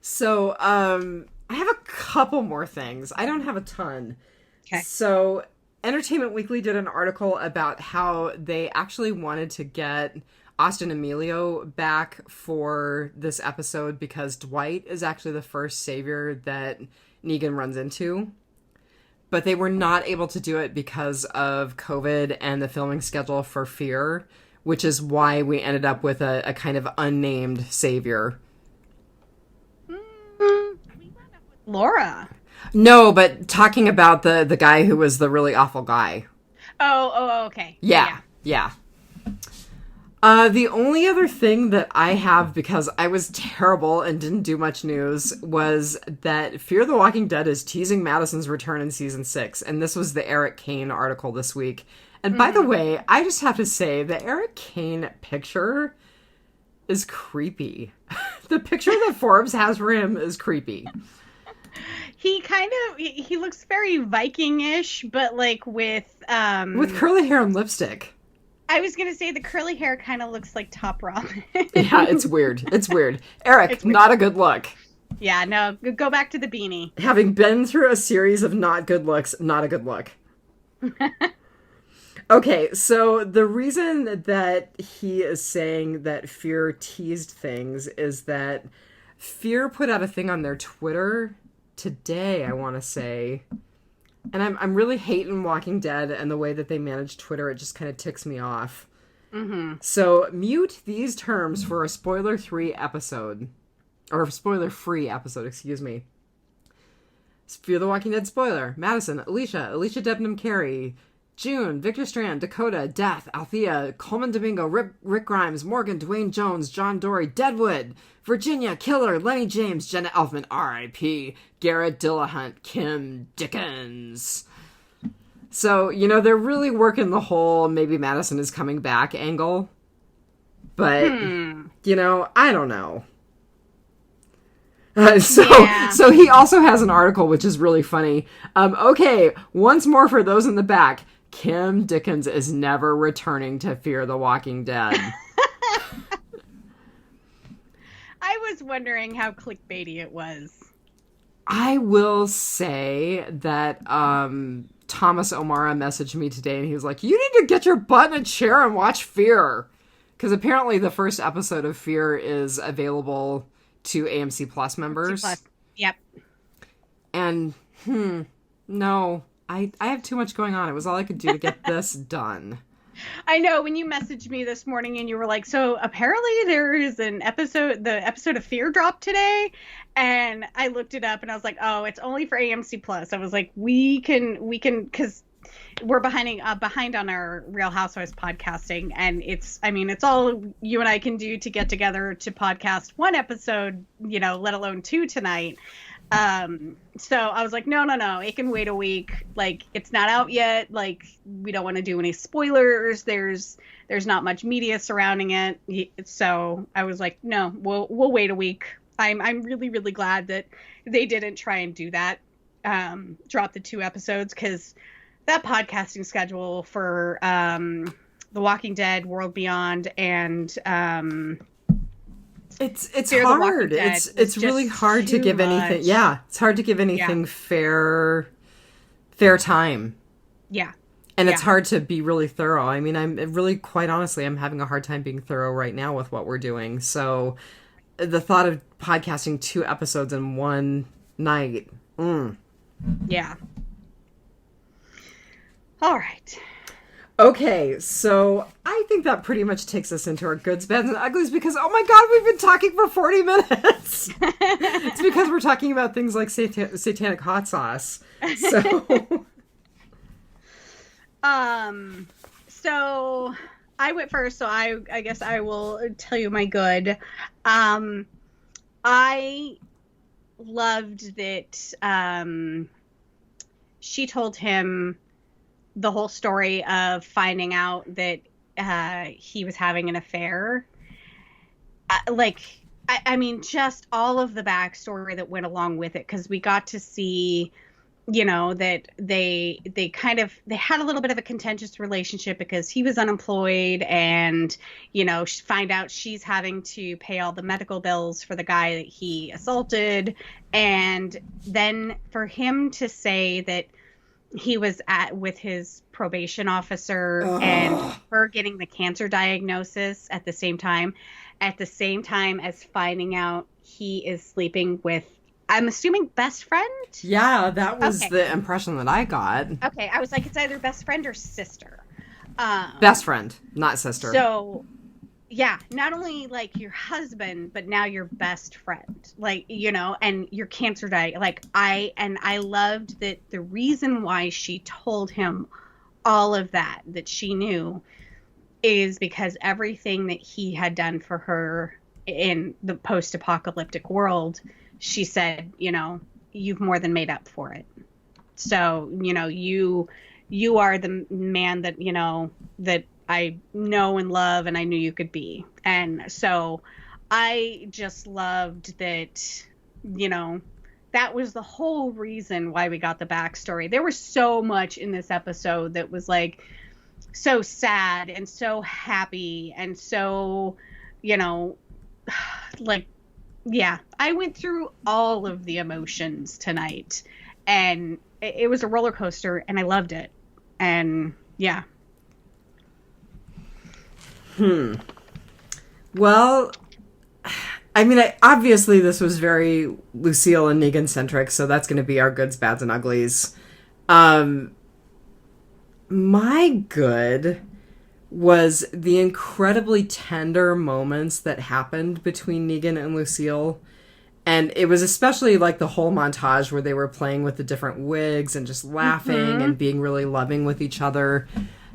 [SPEAKER 1] So, I have a couple more things. I don't have a ton.
[SPEAKER 2] Okay.
[SPEAKER 1] So, Entertainment Weekly did an article about how they actually wanted to get Austin Emilio back for this episode because Dwight is actually the first savior that Negan runs into. But they were not able to do it because of COVID and the filming schedule for Fear, which is why we ended up with a kind of unnamed savior.
[SPEAKER 2] Laura.
[SPEAKER 1] No, but talking about the guy who was the really awful guy.
[SPEAKER 2] Oh, okay.
[SPEAKER 1] Yeah. The only other thing that I have, because I was terrible and didn't do much news, was that Fear the Walking Dead is teasing Madison's return in season 6. And this was the Eric Kane article this week. And by the way, I just have to say, the Eric Kane picture is creepy. The picture that Forbes has for him is creepy.
[SPEAKER 2] He looks very Viking-ish, but like with
[SPEAKER 1] curly hair and lipstick.
[SPEAKER 2] I was going to say the curly hair kind of looks like Top Ramen.
[SPEAKER 1] Yeah, it's weird. It's weird. Eric, it's weird. Not a good look.
[SPEAKER 2] Yeah, no, go back to the beanie.
[SPEAKER 1] Having been through a series of not good looks, not a good look. Okay, so the reason that he is saying that Fear teased things is that Fear put out a thing on their Twitter today, I want to say. And I'm really hating Walking Dead and the way that they manage Twitter. It just kind of ticks me off. Mm-hmm. So mute these terms for a spoiler-free episode. Or spoiler-free episode, excuse me. Fear the Walking Dead spoiler. Madison, Alicia Debnam Carey, June, Victor Strand, Dakota, Death, Althea, Coleman Domingo, Rick Grimes, Morgan, Dwayne Jones, John Dory, Deadwood, Virginia, Killer, Lenny James, Jenna Elfman, R.I.P., Garrett Dillahunt, Kim Dickens. So, they're really working the whole maybe Madison is coming back angle. But, I don't know. So he also has an article which is really funny. Okay, once more for those in the back. Kim Dickens is never returning to Fear the Walking Dead.
[SPEAKER 2] I was wondering how clickbaity it was.
[SPEAKER 1] I will say that Thomas O'Mara messaged me today and he was like, you need to get your butt in a chair and watch Fear. Because apparently the first episode of Fear is available to AMC Plus members.
[SPEAKER 2] AMC Plus. Yep.
[SPEAKER 1] And, no. I have too much going on. It was all I could do to get this done.
[SPEAKER 2] I know, when you messaged me this morning and you were like, so apparently there is the episode of Fear dropped today, and I looked it up and I was like, oh, it's only for AMC Plus. I was like, we can, because we're behind on our Real Housewives podcasting, and it's all you and I can do to get together to podcast one episode, let alone two tonight. So I was like, no, it can wait a week. Like, it's not out yet. Like, we don't want to do any spoilers. There's not much media surrounding it. So I was like, no, we'll wait a week. I'm really, really glad that they didn't try and do that. Drop the 2 episodes, because that podcasting schedule for The Walking Dead, World Beyond, and
[SPEAKER 1] it's hard. It's really hard to give anything. Yeah, it's hard to give anything fair time.
[SPEAKER 2] Yeah.
[SPEAKER 1] And it's hard to be really thorough. I mean, I'm really, quite honestly, I'm having a hard time being thorough right now with what we're doing. So the thought of podcasting 2 episodes in one night.
[SPEAKER 2] Yeah. All right.
[SPEAKER 1] Okay, so I think that pretty much takes us into our goods, bads, and uglies, because, oh my god, we've been talking for 40 minutes! It's because we're talking about things like satanic hot sauce. So...
[SPEAKER 2] So I went first, so I guess I will tell you my good. I loved that she told him the whole story of finding out that he was having an affair. I mean, just all of the backstory that went along with it, because we got to see, you know, that they had a little bit of a contentious relationship because he was unemployed, and, you know, find out she's having to pay all the medical bills for the guy that he assaulted. And then for him to say that he was with his probation officer and her getting the cancer diagnosis at the same time as finding out he is sleeping with, I'm assuming, best friend?
[SPEAKER 1] Yeah, that was the impression that I got.
[SPEAKER 2] Okay, I was like, it's either best friend or sister.
[SPEAKER 1] Best friend, not sister.
[SPEAKER 2] So, yeah, not only, like, your husband, but now your best friend. Like, you know, and your cancer I loved that the reason why she told him all of that she knew, is because everything that he had done for her in the post-apocalyptic world, she said, you know, you've more than made up for it. So, you know, you are the man that, you know, that I know and love and I knew you could be. And so I just loved that, you know, that was the whole reason why we got the backstory. There was so much in this episode that was, like, so sad and so happy and so, you know, like, yeah, I went through all of the emotions tonight, and it was a roller coaster, and I loved it. And yeah.
[SPEAKER 1] Well, I mean, obviously this was very Lucille and Negan centric, so that's going to be our goods, bads, and uglies. My good was the incredibly tender moments that happened between Negan and Lucille. And it was especially, like, the whole montage where they were playing with the different wigs and just laughing and being really loving with each other.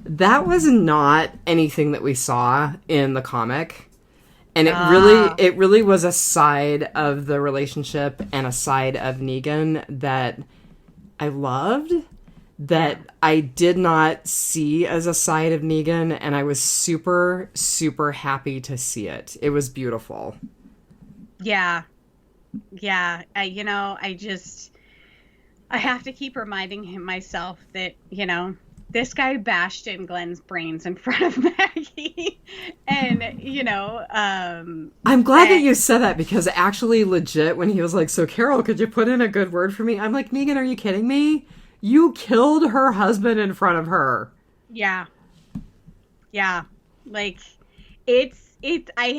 [SPEAKER 1] That was not anything that we saw in the comic. And it really was a side of the relationship and a side of Negan that I loved, that I did not see as a side of Negan, and I was super, super happy to see it. It was beautiful.
[SPEAKER 2] Yeah. Yeah. You know, I have to keep reminding myself that, you know, this guy bashed in Glen's brains in front of Maggie. And, you know,
[SPEAKER 1] I'm glad that you said that, because actually, legit, when he was like, so Carol, could you put in a good word for me? I'm like, Negan, are you kidding me? You killed her husband in front of her.
[SPEAKER 2] Yeah. Yeah. Like, I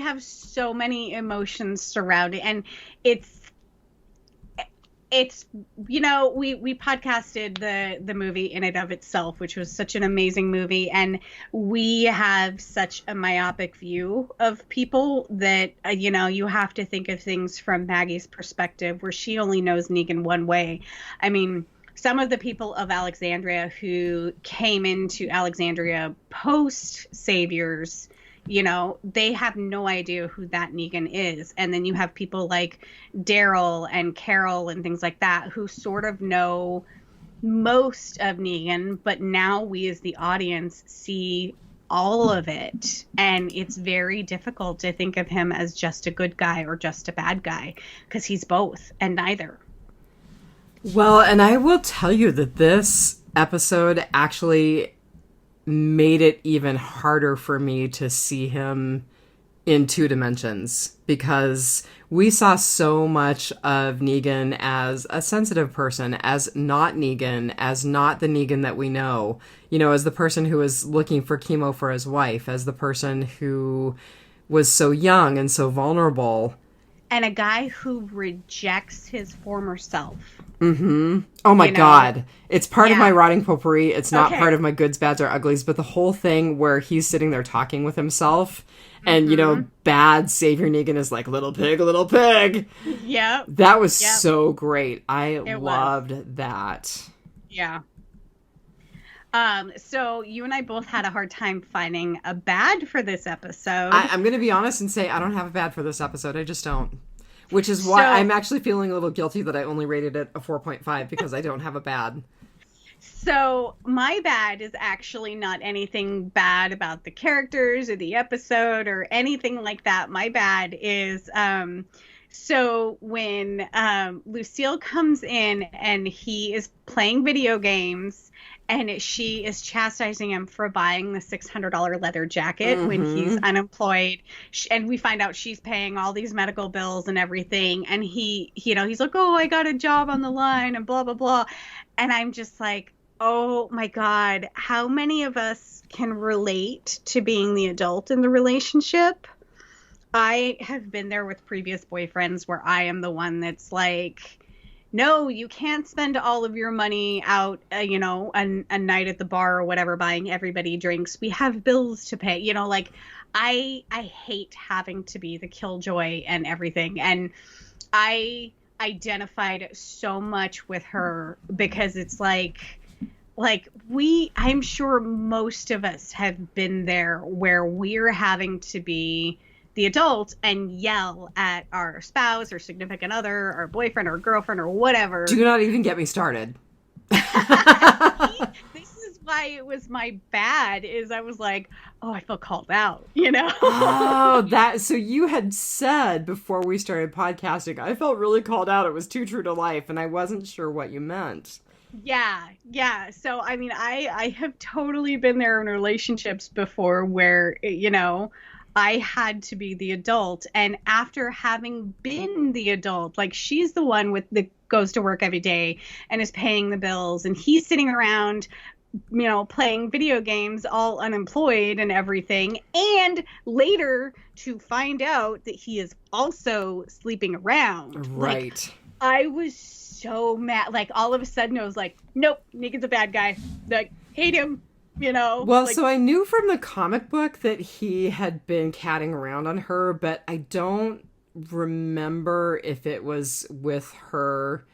[SPEAKER 2] have so many emotions surrounding, and it's, you know, we podcasted the movie in and of itself, which was such an amazing movie. And we have such a myopic view of people that, you know, you have to think of things from Maggie's perspective, where she only knows Negan one way. I mean, some of the people of Alexandria who came into Alexandria post Saviors, they have no idea who that Negan is. And then you have people like Daryl and Carol and things like that who sort of know most of Negan, but now we as the audience see all of it, and it's very difficult to think of him as just a good guy or just a bad guy, because he's both and neither.
[SPEAKER 1] Well, and I will tell you that this episode actually made it even harder for me to see him in two dimensions, because we saw so much of Negan as a sensitive person, as not Negan, as not the Negan that we know, as the person who was looking for chemo for his wife, as the person who was so young and so vulnerable.
[SPEAKER 2] And a guy who rejects his former self.
[SPEAKER 1] Mm-hmm. Oh my God. It's part of my rotting potpourri. It's not part of my goods, bads, or uglies, but the whole thing where he's sitting there talking with himself and, bad Savior Negan is like, little pig, little pig.
[SPEAKER 2] Yeah.
[SPEAKER 1] That was so great. I loved that.
[SPEAKER 2] Yeah. So you and I both had a hard time finding a bad for this episode.
[SPEAKER 1] I'm going to be honest and say I don't have a bad for this episode. I just don't. Which is why I'm actually feeling a little guilty that I only rated it a 4.5 because I don't have a bad.
[SPEAKER 2] So my bad is actually not anything bad about the characters or the episode or anything like that. My bad is so when Lucille comes in and he is playing video games and she is chastising him for buying the $600 leather jacket when he's unemployed. And we find out she's paying all these medical bills and everything. And he's like, oh, I got a job on the line and blah, blah, blah. And I'm just like, oh my God, how many of us can relate to being the adult in the relationship? I have been there with previous boyfriends where I am the one that's like, no, you can't spend all of your money out, a night at the bar or whatever, buying everybody drinks. We have bills to pay, I hate having to be the killjoy and everything. And I identified so much with her because it's like I'm sure most of us have been there where we're having to be the adult and yell at our spouse or significant other or boyfriend or girlfriend or whatever.
[SPEAKER 1] Do not even get me started.
[SPEAKER 2] This is why it was my bad, is I was like, oh, I feel called out,
[SPEAKER 1] Oh, so you had said before we started podcasting, I felt really called out. It was too true to life, and I wasn't sure what you meant.
[SPEAKER 2] Yeah. So, I mean, I have totally been there in relationships before where, I had to be the adult. And after having been the adult, like she's the one that goes to work every day and is paying the bills, and he's sitting around, playing video games, all unemployed and everything. And later to find out that he is also sleeping around.
[SPEAKER 1] Right.
[SPEAKER 2] Like, I was so mad. Like, all of a sudden I was like, nope, Negan's a bad guy. Like, hate him.
[SPEAKER 1] Well, so I knew from the comic book that he had been catting around on her, but I don't remember if it was with her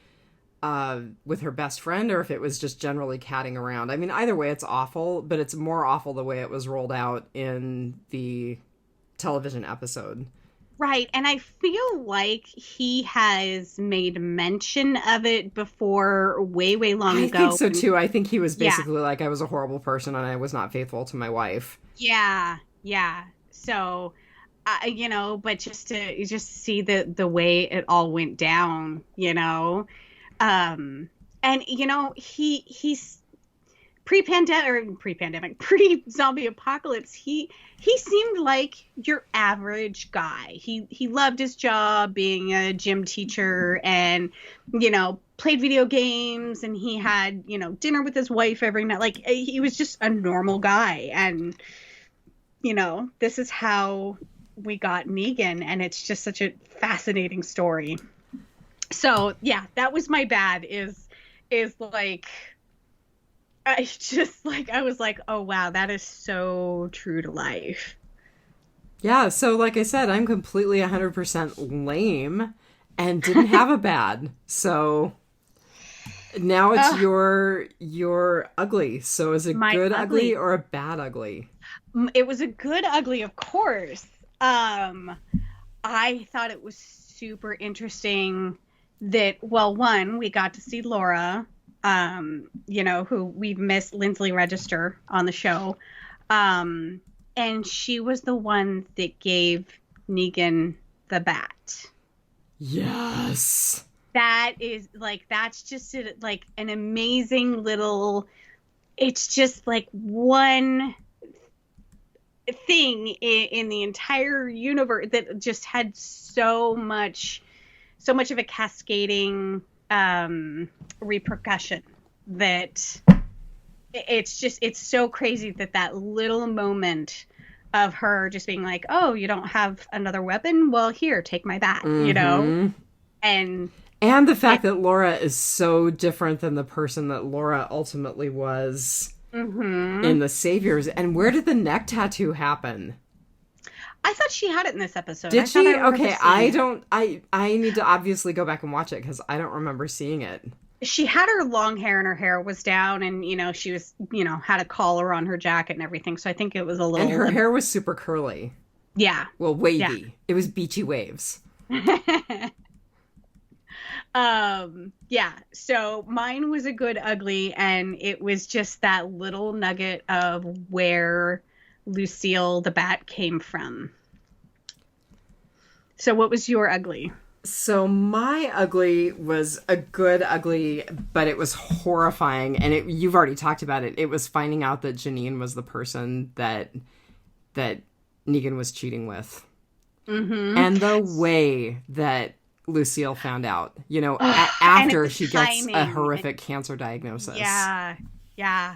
[SPEAKER 1] best friend or if it was just generally catting around. I mean, either way, it's awful, but it's more awful the way it was rolled out in the television episode.
[SPEAKER 2] Right, and I feel like he has made mention of it before way, way long ago.
[SPEAKER 1] I think so, too. I think he was basically like, I was a horrible person and I was not faithful to my wife.
[SPEAKER 2] Yeah. So, but just to see the way it all went down, and, he's pre-zombie apocalypse, he seemed like your average guy. He loved his job being a gym teacher and, played video games, and he had, dinner with his wife every night. Like, he was just a normal guy. And, this is how we got Negan, and it's just such a fascinating story. So, yeah, that was my bad, is like, I was like, oh, wow, that is so true to life.
[SPEAKER 1] Yeah, so like I said, I'm completely 100% lame and didn't have a bad. So Now it's your ugly. So is it
[SPEAKER 2] My
[SPEAKER 1] good
[SPEAKER 2] ugly.
[SPEAKER 1] ugly or a bad ugly?
[SPEAKER 2] It was a good ugly, of course. I thought it was super interesting that, well, one, we got to see Laura, who we've missed Lindsley Register on the show. And she was the one that gave Negan the bat.
[SPEAKER 1] Yes.
[SPEAKER 2] That is that's just an amazing little, it's just like one thing in the entire universe that just had so much of a cascading repercussion that it's so crazy that little moment of her just being like, oh, you don't have another weapon? Well, here, take my bat, And
[SPEAKER 1] the fact that Laura is so different than the person that Laura ultimately was in The Saviors. And where did the neck tattoo happen?
[SPEAKER 2] I thought she had it in this episode.
[SPEAKER 1] Did she? Okay, I need to obviously go back and watch it because I don't remember seeing it.
[SPEAKER 2] She had her long hair and her hair was down and, she was, had a collar on her jacket and everything. So I think it was a little...
[SPEAKER 1] And her hair was super curly.
[SPEAKER 2] Yeah.
[SPEAKER 1] Well, wavy.
[SPEAKER 2] Yeah.
[SPEAKER 1] It was beachy waves.
[SPEAKER 2] Yeah. So mine was a good ugly, and it was just that little nugget of where Lucille the Bat came from. So what was your ugly?
[SPEAKER 1] So my ugly was a good ugly, but it was horrifying. And you've already talked about it. It was finding out that Janine was the person that Negan was cheating with. Mm-hmm. And the way that Lucille found out, after she gets a horrific cancer diagnosis.
[SPEAKER 2] Yeah. Yeah.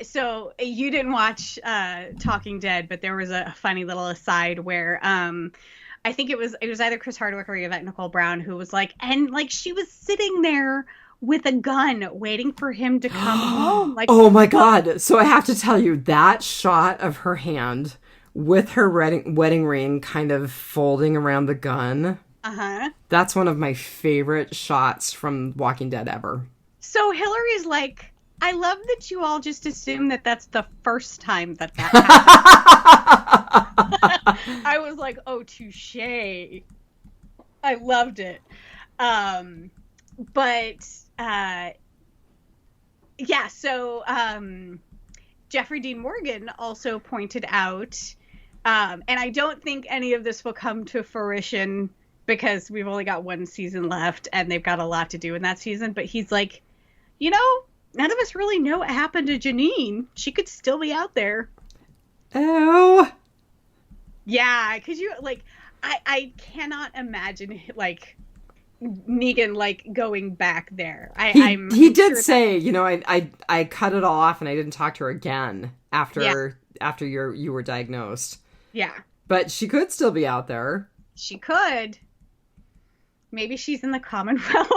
[SPEAKER 2] So you didn't watch Talking Dead, but there was a funny little aside where I think it was either Chris Hardwick or Yvette Nicole Brown who was she was sitting there with a gun waiting for him to come home.
[SPEAKER 1] Oh my God. So I have to tell you, that shot of her hand with her wedding ring kind of folding around the gun.
[SPEAKER 2] Uh-huh.
[SPEAKER 1] That's one of my favorite shots from Walking Dead ever.
[SPEAKER 2] So Hillary's like, I love that you all just assume that that's the first time that happened. I was like, oh, touche. I loved it. So Jeffrey Dean Morgan also pointed out, and I don't think any of this will come to fruition because we've only got one season left and they've got a lot to do in that season, but he's like, none of us really know what happened to Janine. She could still be out there.
[SPEAKER 1] Oh.
[SPEAKER 2] Yeah, because I cannot imagine Negan going back there.
[SPEAKER 1] He did say, I cut it all off and I didn't talk to her again after you were diagnosed.
[SPEAKER 2] Yeah.
[SPEAKER 1] But she could still be out there.
[SPEAKER 2] She could. Maybe she's in the Commonwealth.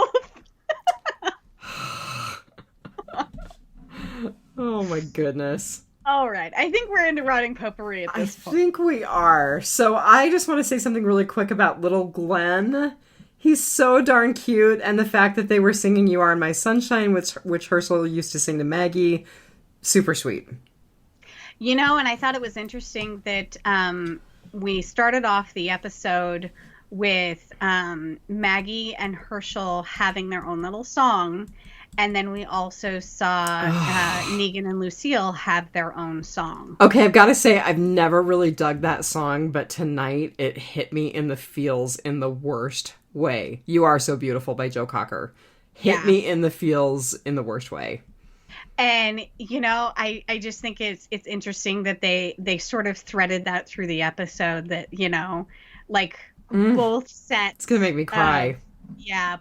[SPEAKER 1] Oh my goodness.
[SPEAKER 2] All right. I think we're into rotting potpourri at this point.
[SPEAKER 1] I think we are. So I just want to say something really quick about little Glen. He's so darn cute. And the fact that they were singing You Are My Sunshine, which Herschel used to sing to Maggie. Super sweet.
[SPEAKER 2] And I thought it was interesting that we started off the episode with Maggie and Herschel having their own little song. And then we also saw Negan and Lucille have their own song. Okay,
[SPEAKER 1] I've got to say, I've never really dug that song, but tonight it hit me in the feels in the worst way. You Are So Beautiful by Joe Cocker. Hit me in the feels in the worst way.
[SPEAKER 2] And, I just think it's interesting that they sort of threaded that through the episode that, both sets.
[SPEAKER 1] It's going to make me cry.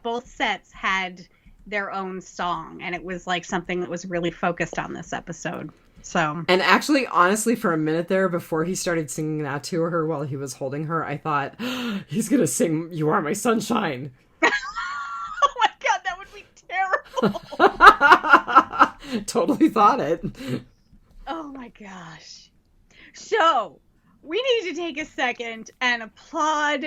[SPEAKER 2] Both sets had their own song, and it was something that was really focused on this episode. So, and
[SPEAKER 1] actually, honestly, for a minute there before he started singing that to her while he was holding her, I thought he's gonna sing You Are My Sunshine.
[SPEAKER 2] Oh my God, that would be terrible.
[SPEAKER 1] Totally thought it.
[SPEAKER 2] Oh my gosh. So we need to take a second and applaud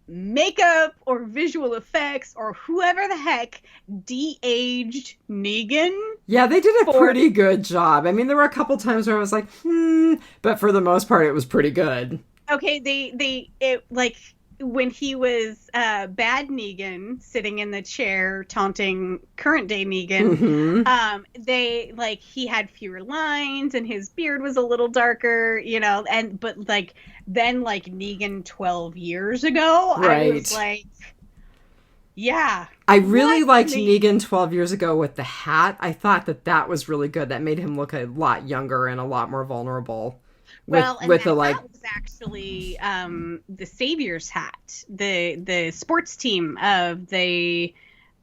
[SPEAKER 2] makeup or visual effects or whoever the heck de-aged Negan.
[SPEAKER 1] Yeah, they did a pretty good job. I mean, there were a couple times where I was like, but for the most part, it was pretty good.
[SPEAKER 2] Okay, it like when he was bad Negan sitting in the chair taunting current day Negan, they like he had fewer lines and his beard was a little darker, but like then like Negan 12 years ago, I was like, yeah.
[SPEAKER 1] I really liked Negan 12 years ago with the hat. I thought that was really good. That made him look a lot younger and a lot more vulnerable.
[SPEAKER 2] That was actually the Savior's hat, the sports team of the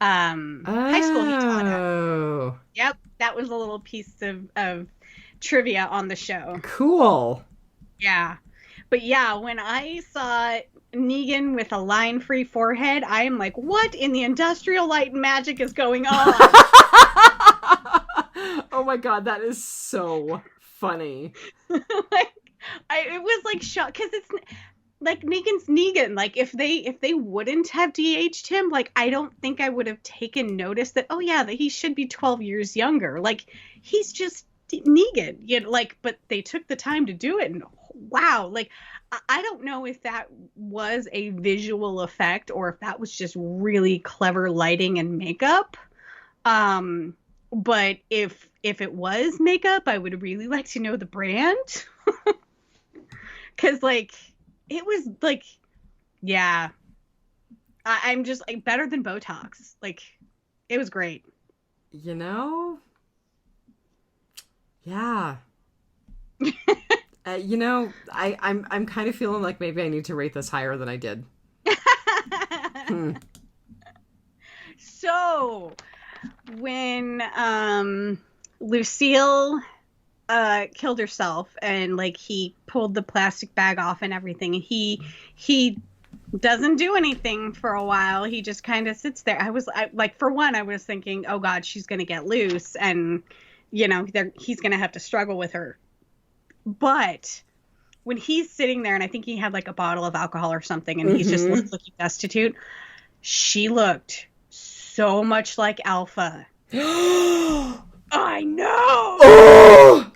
[SPEAKER 2] high school he taught at. Yep, that was a little piece of trivia on the show.
[SPEAKER 1] Cool.
[SPEAKER 2] Yeah, but yeah, when I saw Negan with a line-free forehead, I am like, what in the industrial light and magic is going on?
[SPEAKER 1] Oh my god, that is so funny.
[SPEAKER 2] It was like shock because it's like Negan's Negan. Like if they wouldn't have de-aged him, like I don't think I would have taken notice that that he should be 12 years younger. Like he's just Negan, like. But they took the time to do it, and wow, like I don't know if that was a visual effect or if that was just really clever lighting and makeup. But if it was makeup, I would really like to know the brand. Because, like, it was, like, yeah. I'm just, like, better than Botox. Like, it was great.
[SPEAKER 1] Yeah. I'm kind of feeling like maybe I need to rate this higher than I did.
[SPEAKER 2] So, when Lucille killed herself and like he pulled the plastic bag off and everything, and he doesn't do anything for a while. He just kind of sits there. I was thinking, oh god, she's gonna get loose and he's gonna have to struggle with her. But when he's sitting there, and I think he had like a bottle of alcohol or something, and he's just looking destitute, she looked so much like Alpha. I know.
[SPEAKER 1] Oh!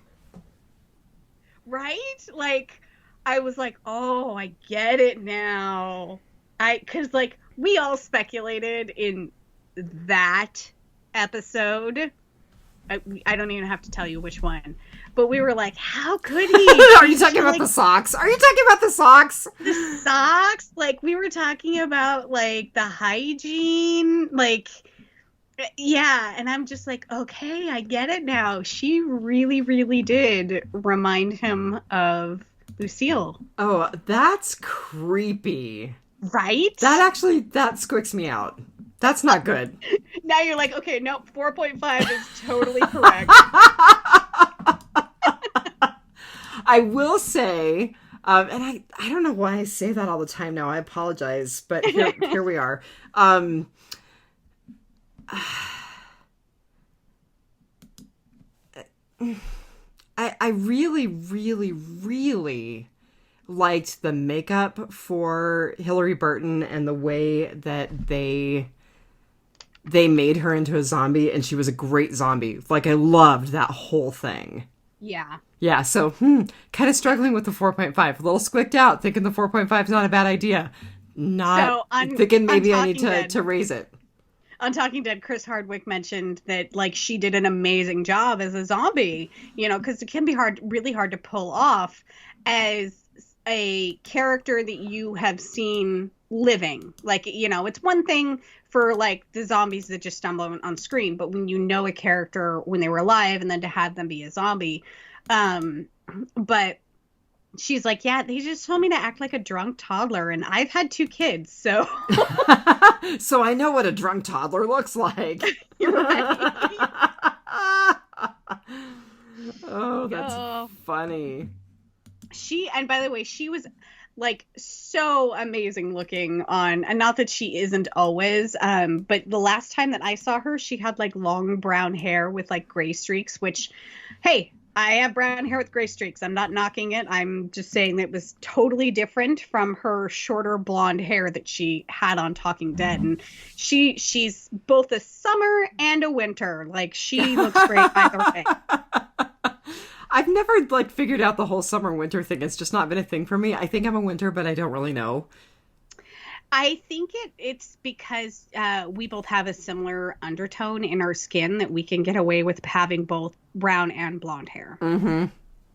[SPEAKER 2] Right? Like, I was like, oh, I get it now. Because, like, we all speculated in that episode. I don't even have to tell you which one. But we were like, how could he?
[SPEAKER 1] Are you talking about the socks? Are you talking about the socks?
[SPEAKER 2] The socks? Like, we were talking about, like, the hygiene. Like, yeah. And I'm just like, okay, I get it now. She really, really did remind him of Lucille.
[SPEAKER 1] Oh, that's creepy.
[SPEAKER 2] Right?
[SPEAKER 1] That squicks me out. That's not good.
[SPEAKER 2] Now you're like, okay, nope, 4.5 is totally correct.
[SPEAKER 1] I will say, and I don't know why I say that all the time now. I apologize, but here we are. I really, really, really liked the makeup for Hillary Burton and the way that they made her into a zombie, and she was a great zombie. Like, I loved that whole thing.
[SPEAKER 2] Yeah.
[SPEAKER 1] Yeah, so, kind of struggling with the 4.5. A little squicked out, thinking the 4.5 is not a bad idea. Thinking maybe I need to raise it.
[SPEAKER 2] On Talking Dead, Chris Hardwick mentioned that, like, she did an amazing job as a zombie, because it can be really hard to pull off as a character that you have seen living. Like, it's one thing for, like, the zombies that just stumble on screen, but when you know a character when they were alive and then to have them be a zombie. But she's like, yeah, they just told me to act like a drunk toddler, and I've had 2 kids, so.
[SPEAKER 1] So I know what a drunk toddler looks like. Oh, that's funny.
[SPEAKER 2] And by the way, she was like so amazing looking on, and not that she isn't always, but the last time that I saw her, she had like long brown hair with like gray streaks, which, hey, I have brown hair with gray streaks. I'm not knocking it. I'm just saying it was totally different from her shorter blonde hair that she had on Talking Dead. And she's both a summer and a winter. Like, she looks great either way.
[SPEAKER 1] I've never, like, figured out the whole summer-winter thing. It's just not been a thing for me. I think I'm a winter, but I don't really know.
[SPEAKER 2] I think it's because we both have a similar undertone in our skin that we can get away with having both brown and blonde hair.
[SPEAKER 1] Mm-hmm.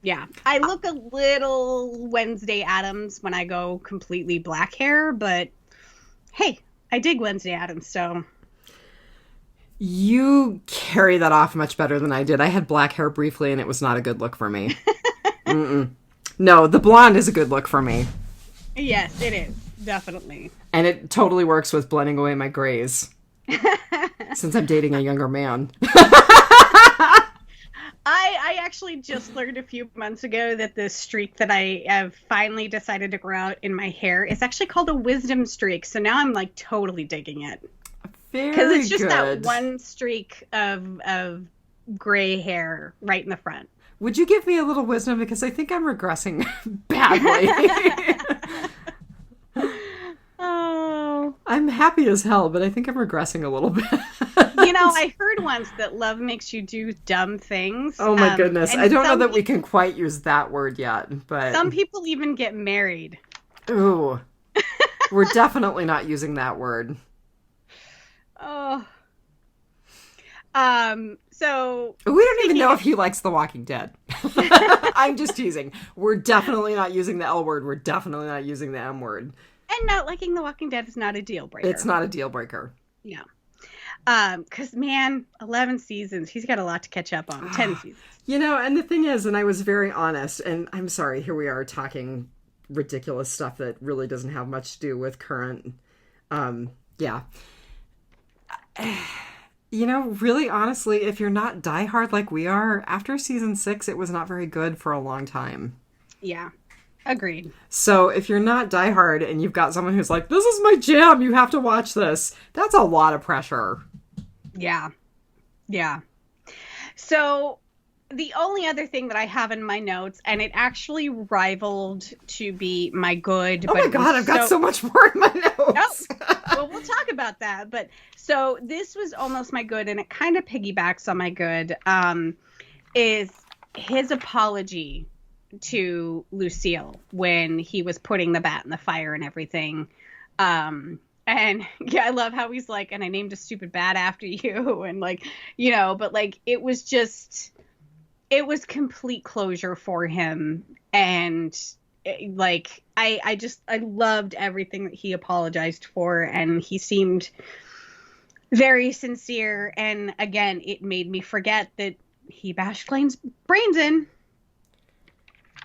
[SPEAKER 2] Yeah. I look a little Wednesday Addams when I go completely black hair, but hey, I dig Wednesday Addams, so...
[SPEAKER 1] You carry that off much better than I did. I had black hair briefly, and it was not a good look for me. No, the blonde is a good look for me.
[SPEAKER 2] Yes, it is. Definitely.
[SPEAKER 1] And it totally works with blending away my grays. Since I'm dating a younger man.
[SPEAKER 2] I actually just learned a few months ago that the streak that I have finally decided to grow out in my hair is actually called a wisdom streak. So now I'm like totally digging it. Because it's just that one streak of gray hair right in the front.
[SPEAKER 1] Would you give me a little wisdom? Because I think I'm regressing badly.
[SPEAKER 2] Oh.
[SPEAKER 1] I'm happy as hell, but I think I'm regressing a little bit.
[SPEAKER 2] I heard once that love makes you do dumb things.
[SPEAKER 1] Oh my goodness. I don't know that we can quite use that word yet, but... Some
[SPEAKER 2] people even get married.
[SPEAKER 1] Ooh. We're definitely not using that word.
[SPEAKER 2] Oh. So...
[SPEAKER 1] We don't even know if he likes The Walking Dead. I'm just teasing. We're definitely not using the L word. We're definitely not using the M word.
[SPEAKER 2] And not liking The Walking Dead is not a deal breaker.
[SPEAKER 1] It's not a deal breaker.
[SPEAKER 2] No. Because, man, 11 seasons. He's got a lot to catch up on. 10 seasons.
[SPEAKER 1] And the thing is, and I was very honest, and I'm sorry, here we are talking ridiculous stuff that really doesn't have much to do with current, yeah. Really honestly, if you're not diehard like we are, after season 6, it was not very good for a long time.
[SPEAKER 2] Yeah. Agreed.
[SPEAKER 1] So if you're not diehard and you've got someone who's like, this is my jam, you have to watch this, that's a lot of pressure.
[SPEAKER 2] Yeah. Yeah. So the only other thing that I have in my notes, and it actually rivaled to be my good.
[SPEAKER 1] Oh my God, I've got so much more in my notes.
[SPEAKER 2] Oh, well, we'll talk about that. But so this was almost my good, and it kind of piggybacks on my good, is his apology to Lucille when he was putting the bat in the fire and everything. And yeah, I love how he's like, and I named a stupid bat after you. And like, but like, it was complete closure for him. And like, I loved everything that he apologized for. And he seemed very sincere. And again, it made me forget that he bashed Glenn's brains in.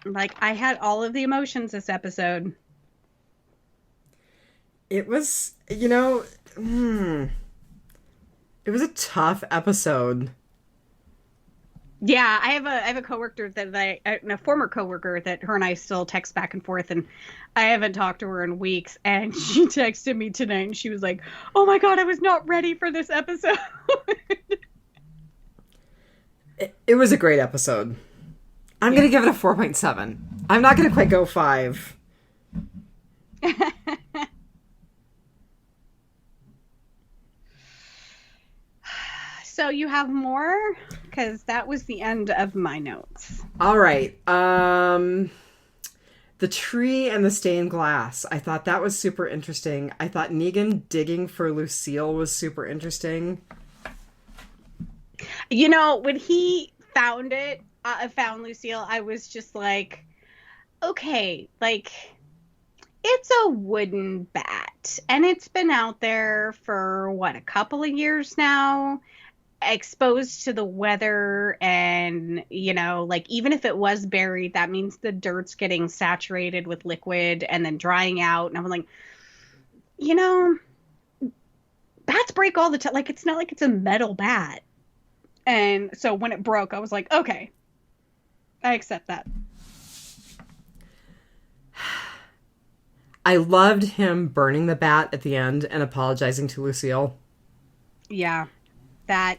[SPEAKER 2] Like, I had all of the emotions this episode.
[SPEAKER 1] It was, it was a tough episode.
[SPEAKER 2] Yeah, I have a coworker a former coworker that her and I still text back and forth, and I haven't talked to her in weeks, and she texted me tonight, and she was like, oh my God, I was not ready for this episode.
[SPEAKER 1] It was a great episode. I'm going to give it a 4.7. I'm not going to quite go 5.
[SPEAKER 2] So you have more? Because that was the end of my notes.
[SPEAKER 1] All right. The tree and the stained glass. I thought that was super interesting. I thought Negan digging for Lucille was super interesting.
[SPEAKER 2] When he found Lucille, I was just like, okay, like, it's a wooden bat, and it's been out there for, a couple of years now, exposed to the weather, and, like, even if it was buried, that means the dirt's getting saturated with liquid and then drying out, and I'm like, bats break all the time. Like, it's not like it's a metal bat. And so when it broke, I was like, okay, I accept that.
[SPEAKER 1] I loved him burning the bat at the end and apologizing to Lucille.
[SPEAKER 2] Yeah. That,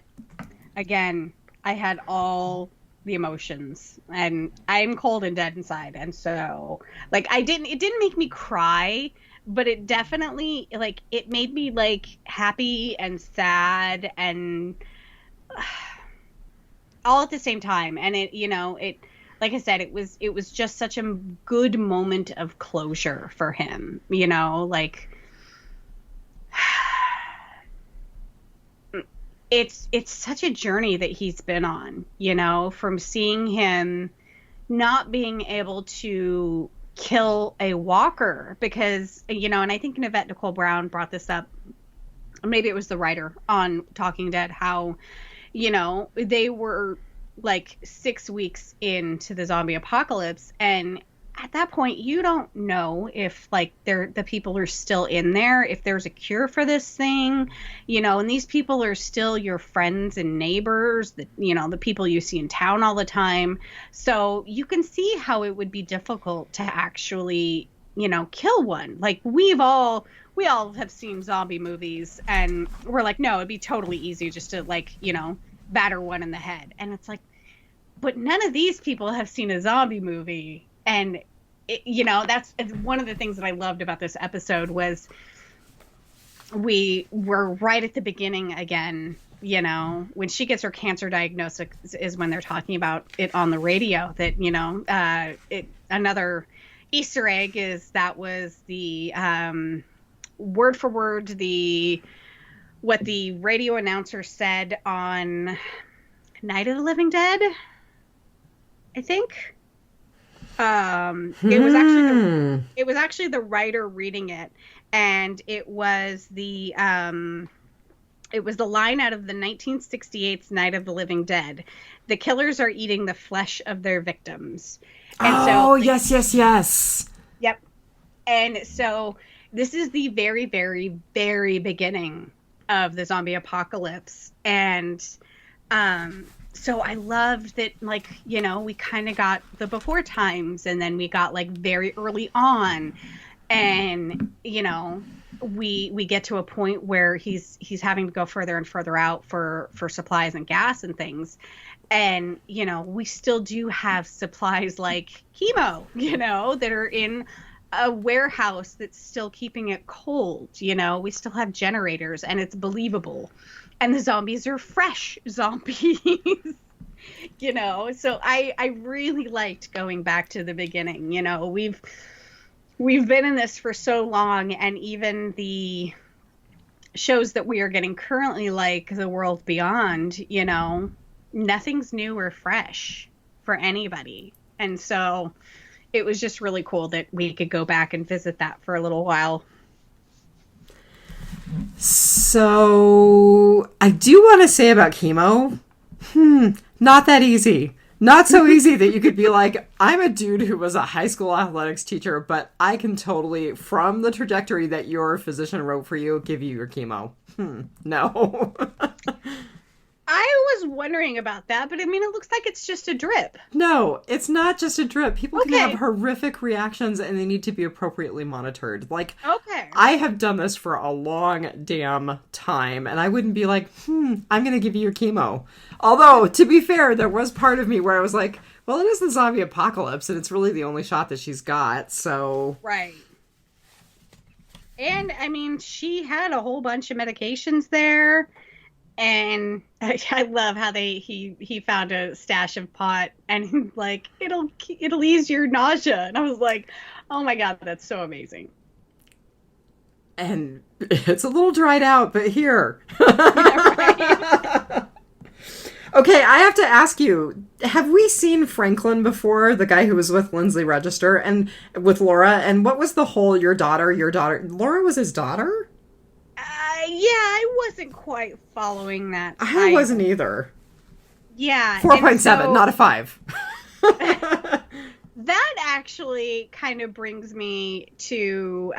[SPEAKER 2] again, I had all the emotions, and I'm cold and dead inside. And so, like, it didn't make me cry, but it definitely, like, it made me, like, happy and sad and all at the same time. And it, like I said, it was just such a good moment of closure for him, like, it's such a journey that he's been on, from seeing him not being able to kill a walker because, and I think Yvette Nicole Brown brought this up, maybe it was the writer on Talking Dead, how, they were like 6 weeks into the zombie apocalypse, and at that point you don't know if, like, the people are still in there, if there's a cure for this thing, and these people are still your friends and neighbors, that, the people you see in town all the time. So you can see how it would be difficult to actually, kill one. Like, we all have seen zombie movies, and we're like, no, it'd be totally easy just to, like, batter one in the head. And it's like, but none of these people have seen a zombie movie. And, that's one of the things that I loved about this episode was we were right at the beginning again, when she gets her cancer diagnosis is when they're talking about it on the radio, that, another Easter egg is that was the word for word, what the radio announcer said on Night of the Living Dead, I think. It was actually the writer reading it, and it was the line out of the 1968's Night of the Living Dead. The killers are eating the flesh of their victims. And
[SPEAKER 1] yes.
[SPEAKER 2] Yep. And so this is the very, very, very beginning of the zombie apocalypse. And so I loved that, like, we kind of got the before times, and then we got, like, very early on, and, we get to a point where he's having to go further and further out for supplies and gas and things. And, we still do have supplies like chemo, that are in a warehouse that's still keeping it cold. We still have generators, and it's believable. And the zombies are fresh zombies, So I really liked going back to the beginning. We've been in this for so long, and even the shows that we are getting currently, like The World Beyond, nothing's new or fresh for anybody. And so it was just really cool that we could go back and visit that for a little while.
[SPEAKER 1] So I do want to say about chemo, not that easy. Not so easy that you could be like, I'm a dude who was a high school athletics teacher, but I can totally, from the trajectory that your physician wrote for you, give you your chemo. No.
[SPEAKER 2] I was wondering about that, but I mean, it looks like it's just a drip.
[SPEAKER 1] No, it's not just a drip. People can have horrific reactions, and they need to be appropriately monitored. Like, I have done this for a long damn time, and I wouldn't be like, I'm going to give you your chemo. Although, to be fair, there was part of me where I was like, well, it is the zombie apocalypse, and it's really the only shot that she's got, so...
[SPEAKER 2] Right. And, I mean, she had a whole bunch of medications there. And I love how he found a stash of pot, and like, it'll ease your nausea. And I was like, oh my God, that's so amazing.
[SPEAKER 1] And it's a little dried out, but here.
[SPEAKER 2] Right.
[SPEAKER 1] Okay, I have to ask you, have we seen Franklin before, the guy who was with Lindsay Register and with Laura? And what was the whole your daughter, Laura was his daughter?
[SPEAKER 2] Yeah, I wasn't quite following that.
[SPEAKER 1] I wasn't either.
[SPEAKER 2] Yeah.
[SPEAKER 1] 4.7, not a 5.
[SPEAKER 2] That actually kind of brings me to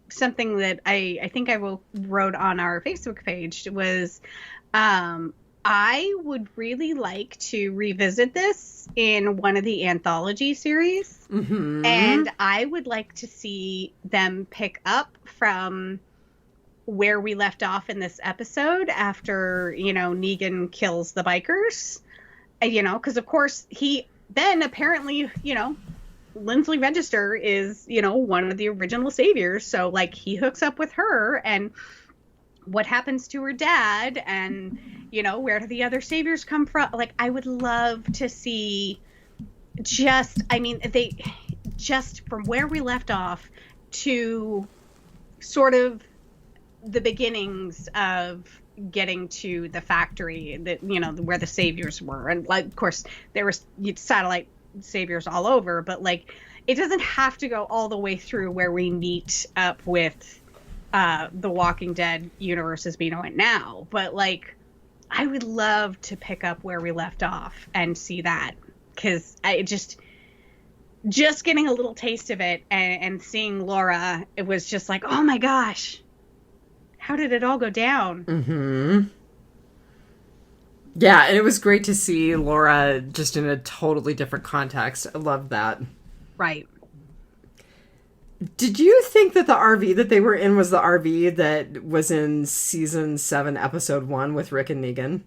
[SPEAKER 2] something that I think I wrote on our Facebook page was I would really like to revisit this in one of the anthology series. Mm-hmm. And I would like to see them pick up from where we left off in this episode after, Negan kills the bikers. you know, because of course he then apparently, you know, Lindsley Register is, you know, one of the original saviors. So like he hooks up with her, and what happens to her dad, and, you know, where do the other saviors come from? Like, I would love to see they just from where we left off to sort of the beginnings of getting to the factory, that, you know, where the saviors were. And like, of course, there were satellite saviors all over, but like, it doesn't have to go all the way through where we meet up with the Walking Dead universe as we know it now. But like, I would love to pick up where we left off and see that, because I just getting a little taste of it, and seeing Laura, it was just like, oh my gosh, how did it all go down?
[SPEAKER 1] Mm-hmm. Yeah, and it was great to see Laura just in a totally different context. I loved that.
[SPEAKER 2] Right.
[SPEAKER 1] Did you think that the RV that they were in was the RV that was in season 7, episode 1 with Rick and Negan?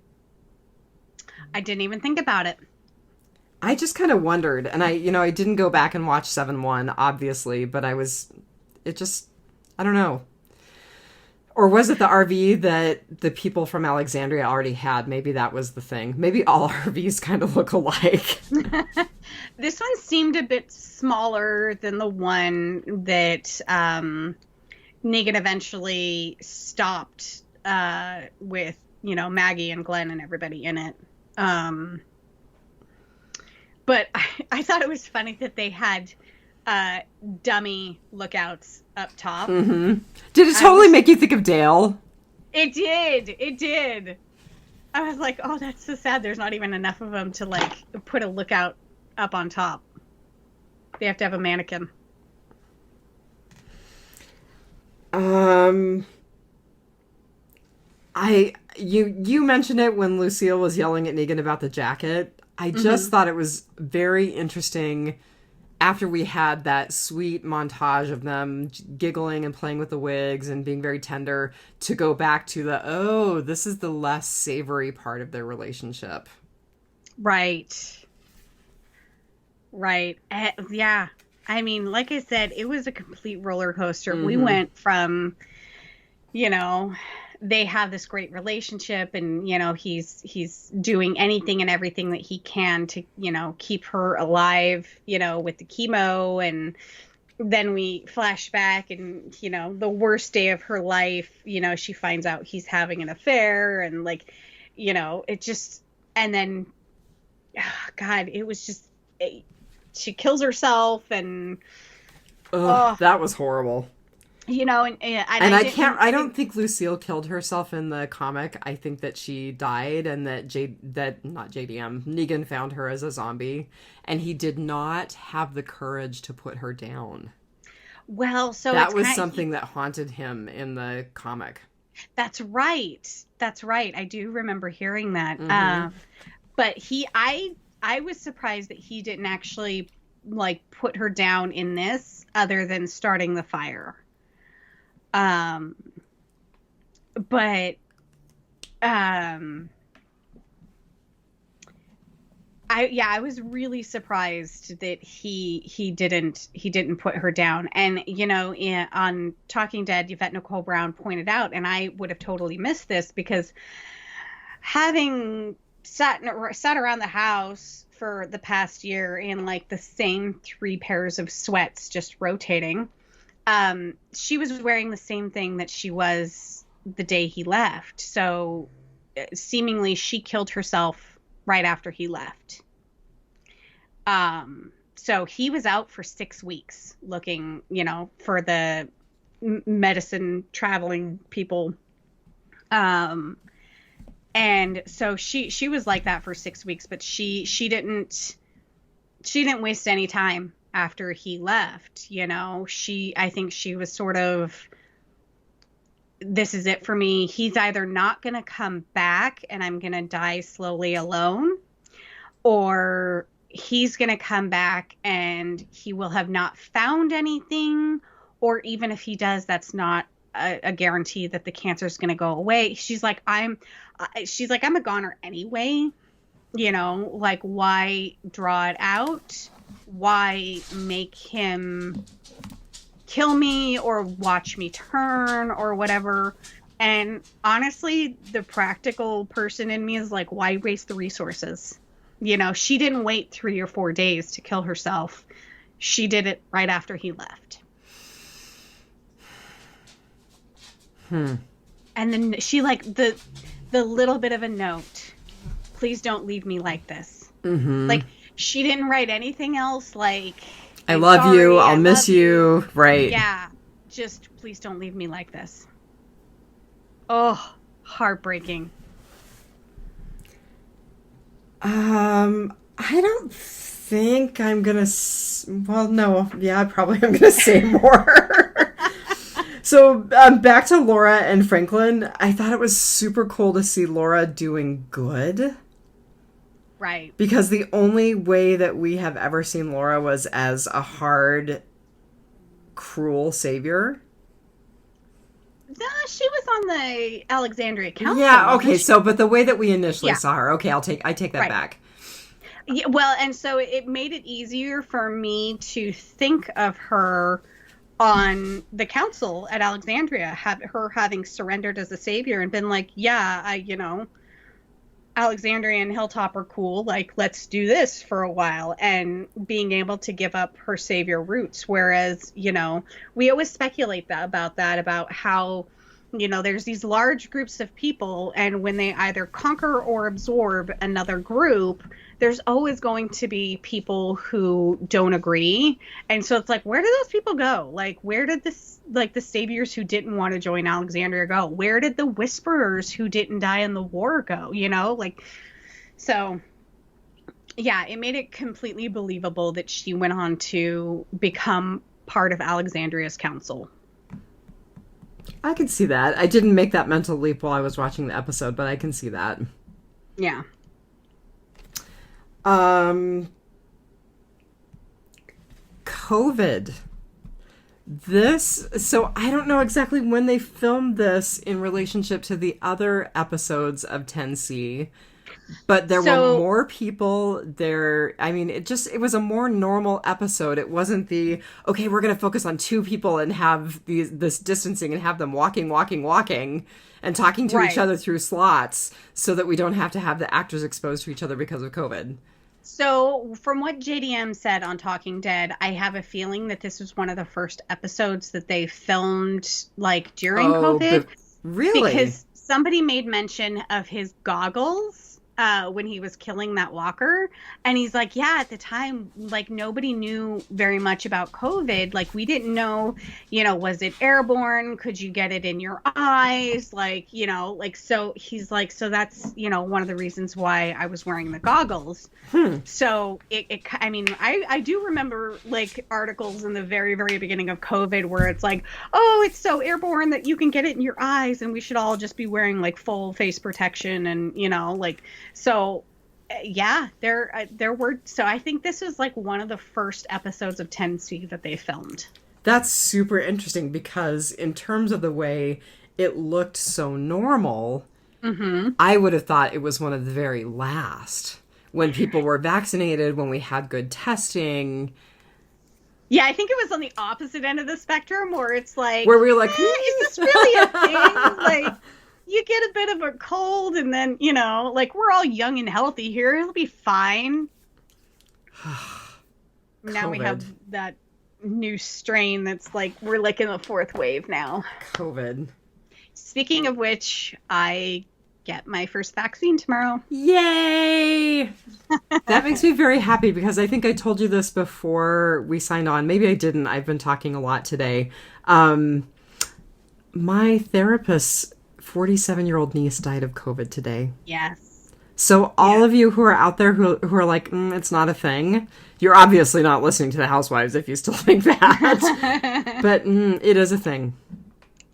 [SPEAKER 2] I didn't even think about it.
[SPEAKER 1] I just kind of wondered, and I didn't go back and watch 7-1, obviously, but I don't know. Or was it the RV that the people from Alexandria already had? Maybe that was the thing. Maybe all RVs kind of look alike.
[SPEAKER 2] This one seemed a bit smaller than the one that Negan eventually stopped with, you know, Maggie and Glen and everybody in it. But I thought it was funny that they had dummy lookouts up top.
[SPEAKER 1] Mm-hmm. Did it totally make you think of Dale?
[SPEAKER 2] It did. I was like, oh, that's so sad. There's not even enough of them to like put a lookout up on top. They have to have a mannequin.
[SPEAKER 1] You mentioned it when Lucille was yelling at Negan about the jacket. I just thought it was very interesting, after we had that sweet montage of them giggling and playing with the wigs and being very tender, to go back to this is the less savory part of their relationship.
[SPEAKER 2] Right. Yeah. I mean, like I said, it was a complete roller coaster. Mm-hmm. We went from, you know, they have this great relationship, and, you know, he's doing anything and everything that he can to, you know, keep her alive, you know, with the chemo. And then we flash back, and, you know, the worst day of her life, you know, she finds out he's having an affair, and like, you know, it just, and then, God, it was just, she kills herself, and
[SPEAKER 1] that was horrible.
[SPEAKER 2] You know, and
[SPEAKER 1] I don't think Lucille killed herself in the comic. I think that she died, and that Negan found her as a zombie, and he did not have the courage to put her down.
[SPEAKER 2] Well, so
[SPEAKER 1] that was something that haunted him in the comic.
[SPEAKER 2] That's right. I do remember hearing that. Mm-hmm. But I was surprised that he didn't actually like put her down in this, other than starting the fire. I was really surprised that he didn't put her down. And, you know, on Talking Dead, Yvette Nicole Brown pointed out, and I would have totally missed this, because having sat around the house for the past year in like the same 3 pairs of sweats, just rotating, she was wearing the same thing that she was the day he left. So seemingly she killed herself right after he left. So he was out for 6 weeks looking, you know, for the medicine traveling people. And so she was like that for 6 weeks, but she didn't waste any time after he left. You know, I think she was sort of, this is it for me. He's either not going to come back and I'm going to die slowly alone, or he's going to come back and he will have not found anything, or even if he does, that's not a guarantee that the cancer is going to go away. She's like, I'm a goner anyway. like, why draw it out? Why make him kill me or watch me turn or whatever? And honestly, the practical person in me is like, why waste the resources? She didn't wait 3 or 4 days to kill herself. She did it right after he left. And then she, like, the little bit of a note, please don't leave me like this. Like, she didn't write anything else, like,
[SPEAKER 1] I love
[SPEAKER 2] sorry,
[SPEAKER 1] you, I'll miss you. Right.
[SPEAKER 2] Yeah, just please don't leave me like this. Oh, heartbreaking.
[SPEAKER 1] I don't think I'm gonna... Well, no. Yeah, I probably am gonna say more. So, back to Laura and Franklin. I thought it was super cool to see Laura doing good.
[SPEAKER 2] Right.
[SPEAKER 1] Because the only way that we have ever seen Laura was as a hard, cruel savior.
[SPEAKER 2] No, she was on the Alexandria Council.
[SPEAKER 1] Yeah, okay, but the way that we initially saw her, okay, I take that back.
[SPEAKER 2] Yeah, well, and so it made it easier for me to think of her on the council at Alexandria, her having surrendered as a savior and been like, yeah, Alexandria and Hilltop are cool, like, let's do this for a while, and being able to give up her savior roots. Whereas, we always speculate about how, there's these large groups of people, and when they either conquer or absorb another group, there's always going to be people who don't agree. And so it's like, where do those people go? Like, where did the saviors who didn't want to join Alexandria go? Where did the whisperers who didn't die in the war go? So yeah, it made it completely believable that she went on to become part of Alexandria's council.
[SPEAKER 1] I can see that. I didn't make that mental leap while I was watching the episode, but I can see that.
[SPEAKER 2] Yeah.
[SPEAKER 1] COVID. So I don't know exactly when they filmed this in relationship to the other episodes of 10C, but there were more people there. I mean, it was a more normal episode. It wasn't okay, we're going to focus on 2 people and have this distancing and have them walking and talking to each other through slots so that we don't have to have the actors exposed to each other because of COVID.
[SPEAKER 2] So, from what JDM said on Talking Dead, I have a feeling that this was one of the first episodes that they filmed, like, during COVID.
[SPEAKER 1] Really?
[SPEAKER 2] Because somebody made mention of his goggles when he was killing that walker. And he's like, yeah, at the time, like, nobody knew very much about COVID. Like, we didn't know, was it airborne? Could you get it in your eyes? Like, so he's like, so that's, one of the reasons why I was wearing the goggles. So I do remember, like, articles in the very, very beginning of COVID where it's like, oh, it's so airborne that you can get it in your eyes and we should all just be wearing, like, full face protection and, so yeah, there were. So I think this was, like, one of the first episodes of 10C that they filmed.
[SPEAKER 1] That's super interesting because in terms of the way it looked so normal, I would have thought it was one of the very last when people were vaccinated, when we had good testing.
[SPEAKER 2] Yeah, I think it was on the opposite end of the spectrum where it's like,
[SPEAKER 1] where we were like,
[SPEAKER 2] is this really a thing? Like, you get a bit of a cold and then, like, we're all young and healthy here. It'll be fine. Now we have that new strain that's like, we're like in the 4th wave now.
[SPEAKER 1] COVID.
[SPEAKER 2] Speaking of which, I get my first vaccine tomorrow.
[SPEAKER 1] Yay! That makes me very happy because I think I told you this before we signed on. Maybe I didn't. I've been talking a lot today. My therapist's 47-year-old niece died of COVID today.
[SPEAKER 2] Yes.
[SPEAKER 1] So all of you who are out there who are like, it's not a thing, you're obviously not listening to the Housewives if you still think that. But it is a thing.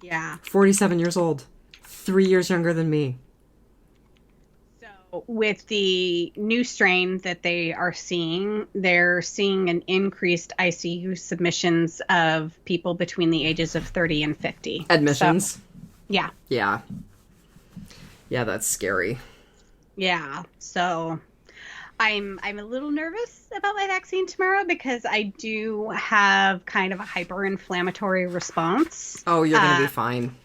[SPEAKER 2] Yeah.
[SPEAKER 1] 47 years old. 3 years younger than me.
[SPEAKER 2] So with the new strain that they are seeing, they're seeing an increased ICU submissions of people between the ages of 30 and 50.
[SPEAKER 1] Admissions?
[SPEAKER 2] So, yeah.
[SPEAKER 1] Yeah. Yeah, that's scary.
[SPEAKER 2] Yeah. So I'm a little nervous about my vaccine tomorrow because I do have kind of a hyper-inflammatory response.
[SPEAKER 1] Oh, you're going to be fine.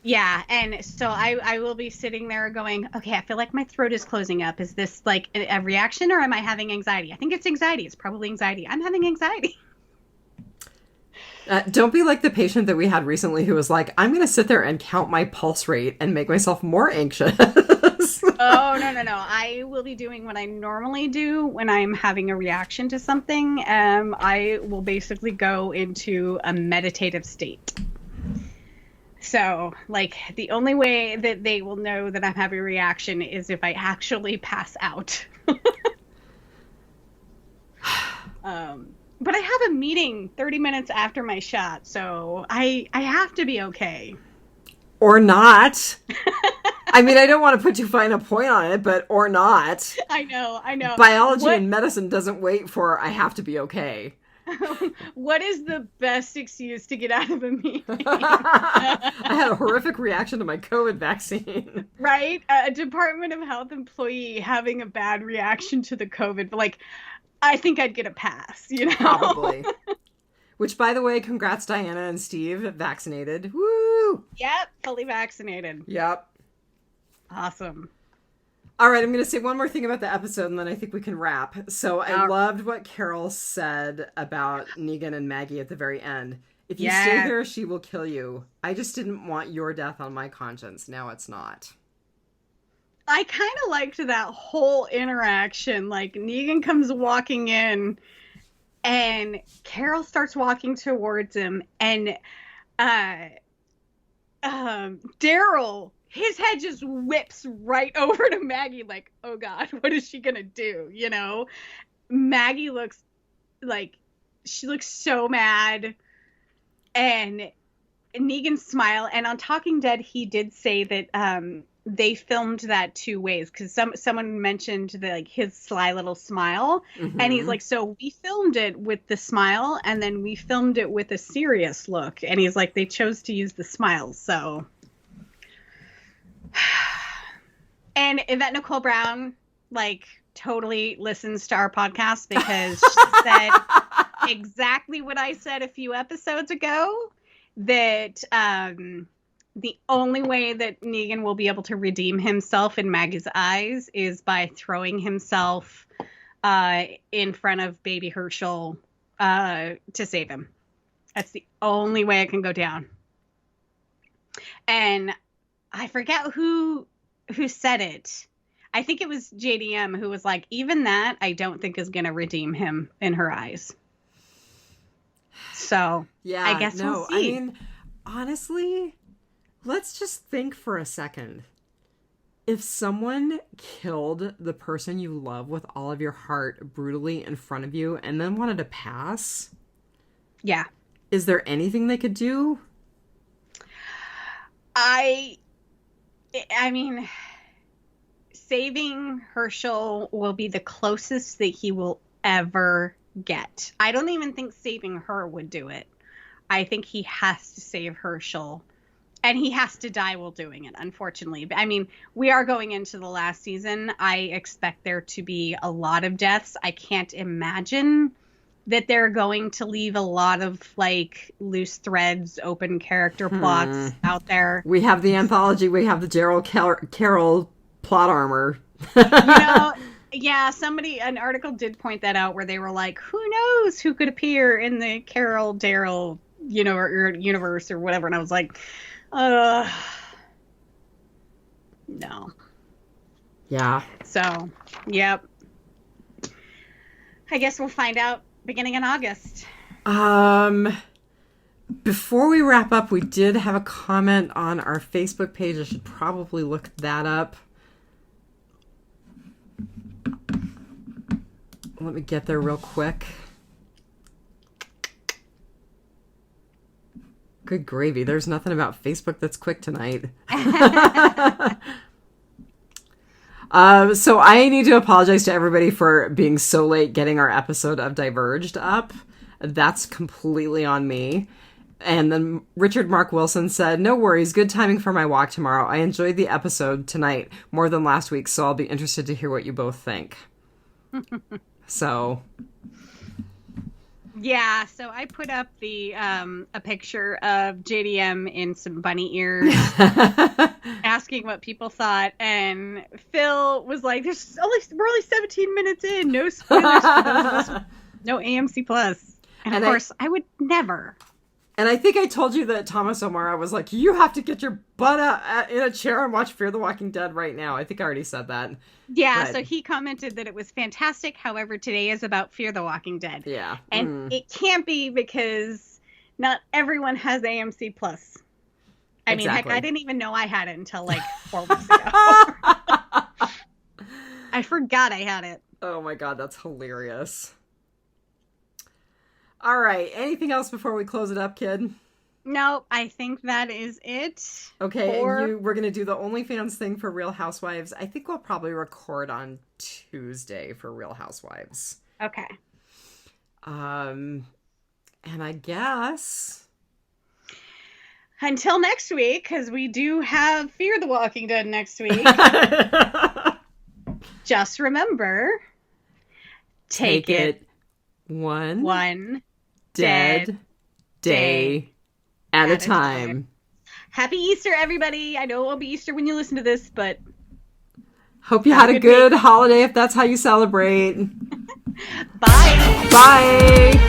[SPEAKER 2] Yeah, and so I will be sitting there going, okay, I feel like my throat is closing up. Is this like a reaction, or am I having anxiety? I think it's anxiety. It's probably anxiety. I'm having anxiety.
[SPEAKER 1] Don't be like the patient that we had recently who was like, I'm going to sit there and count my pulse rate and make myself more anxious.
[SPEAKER 2] Oh, no. I will be doing what I normally do when I'm having a reaction to something. I will basically go into a meditative state. So, like, the only way that they will know that I'm having a reaction is if I actually pass out. But I have a meeting 30 minutes after my shot, so I have to be okay.
[SPEAKER 1] Or not. I mean, I don't want to put too fine a point on it, but or not.
[SPEAKER 2] I know.
[SPEAKER 1] Biology and medicine doesn't wait for I have to be okay.
[SPEAKER 2] What is the best excuse to get out of a meeting?
[SPEAKER 1] I had a horrific reaction to my COVID vaccine.
[SPEAKER 2] Right? A Department of Health employee having a bad reaction to the COVID, but like, I think I'd get a pass, you know?
[SPEAKER 1] Probably. Which, by the way, congrats Diana and Steve, vaccinated. Woo!
[SPEAKER 2] Yep, fully vaccinated.
[SPEAKER 1] Yep.
[SPEAKER 2] Awesome.
[SPEAKER 1] All right, I'm going to say one more thing about the episode, and then I think we can wrap. So I loved what Carol said about Negan and Maggie at the very end. If you stay here, she will kill you. I just didn't want your death on my conscience. Now it's not.
[SPEAKER 2] I kind of liked that whole interaction. Like, Negan comes walking in, and Carol starts walking towards him, and Daryl, his head just whips right over to Maggie, like, oh God, what is she gonna do? You know? Maggie looks like, she looks so mad, and Negan's smile, and on Talking Dead, he did say that, they filmed that two ways because someone mentioned his sly little smile, and he's like, so we filmed it with the smile and then we filmed it with a serious look, and he's like, they chose to use the smile. So, and Yvette Nicole Brown totally listens to our podcast because she said exactly what I said a few episodes ago, that the only way that Negan will be able to redeem himself in Maggie's eyes is by throwing himself in front of baby Herschel to save him. That's the only way it can go down. And I forget who said it. I think it was JDM who was like, even that I don't think is going to redeem him in her eyes. So yeah, I guess we'll see.
[SPEAKER 1] I mean, honestly, let's just think for a second. If someone killed the person you love with all of your heart brutally in front of you and then wanted to pass,
[SPEAKER 2] yeah,
[SPEAKER 1] is there anything they could do?
[SPEAKER 2] I mean, saving Herschel will be the closest that he will ever get. I don't even think saving her would do it. I think he has to save Herschel. And he has to die while doing it, unfortunately. I mean, we are going into the last season. I expect there to be a lot of deaths. I can't imagine that they're going to leave a lot of loose threads, open character plots out there.
[SPEAKER 1] We have the anthology. We have the Daryl Carol plot armor.
[SPEAKER 2] Yeah, an article did point that out where they were like, who knows who could appear in the Carol Daryl universe or whatever. And I was like, no.
[SPEAKER 1] Yeah.
[SPEAKER 2] So, yep. I guess we'll find out beginning in August.
[SPEAKER 1] Before we wrap up, we did have a comment on our Facebook page. I should probably look that up. Let me get there real quick. Good gravy. There's nothing about Facebook that's quick tonight. So I need to apologize to everybody for being so late getting our episode of Diverged up. That's completely on me. And then Richard Mark Wilson said, no worries, good timing for my walk tomorrow. I enjoyed the episode tonight more than last week, so I'll be interested to hear what you both think. So.
[SPEAKER 2] Yeah, so I put up the a picture of JDM in some bunny ears, asking what people thought, and Phil was like, we're only 17 minutes in, no spoilers for those of us, no AMC Plus. And of course, I would never.
[SPEAKER 1] And I think I told you that Thomas O'Mara was like, you have to get your butt out in a chair and watch Fear the Walking Dead right now. I think I already said that.
[SPEAKER 2] Yeah, so he commented that it was fantastic. However, today is about Fear the Walking Dead.
[SPEAKER 1] Yeah.
[SPEAKER 2] And it can't be because not everyone has AMC Plus. I mean, heck, I didn't even know I had it until like 4 weeks ago. I forgot I had it.
[SPEAKER 1] Oh my God, that's hilarious. All right. Anything else before we close it up, kid?
[SPEAKER 2] No, I think that is it.
[SPEAKER 1] Okay, and we're going to do the OnlyFans thing for Real Housewives. I think we'll probably record on Tuesday for Real Housewives.
[SPEAKER 2] Okay.
[SPEAKER 1] And I guess...
[SPEAKER 2] Until next week, because we do have Fear the Walking Dead next week. Just remember, take it one dead day at a time. Happy Easter, everybody. I know it won't be Easter when you listen to this, but...
[SPEAKER 1] Hope you had a good holiday if that's how you celebrate.
[SPEAKER 2] Bye.
[SPEAKER 1] Bye.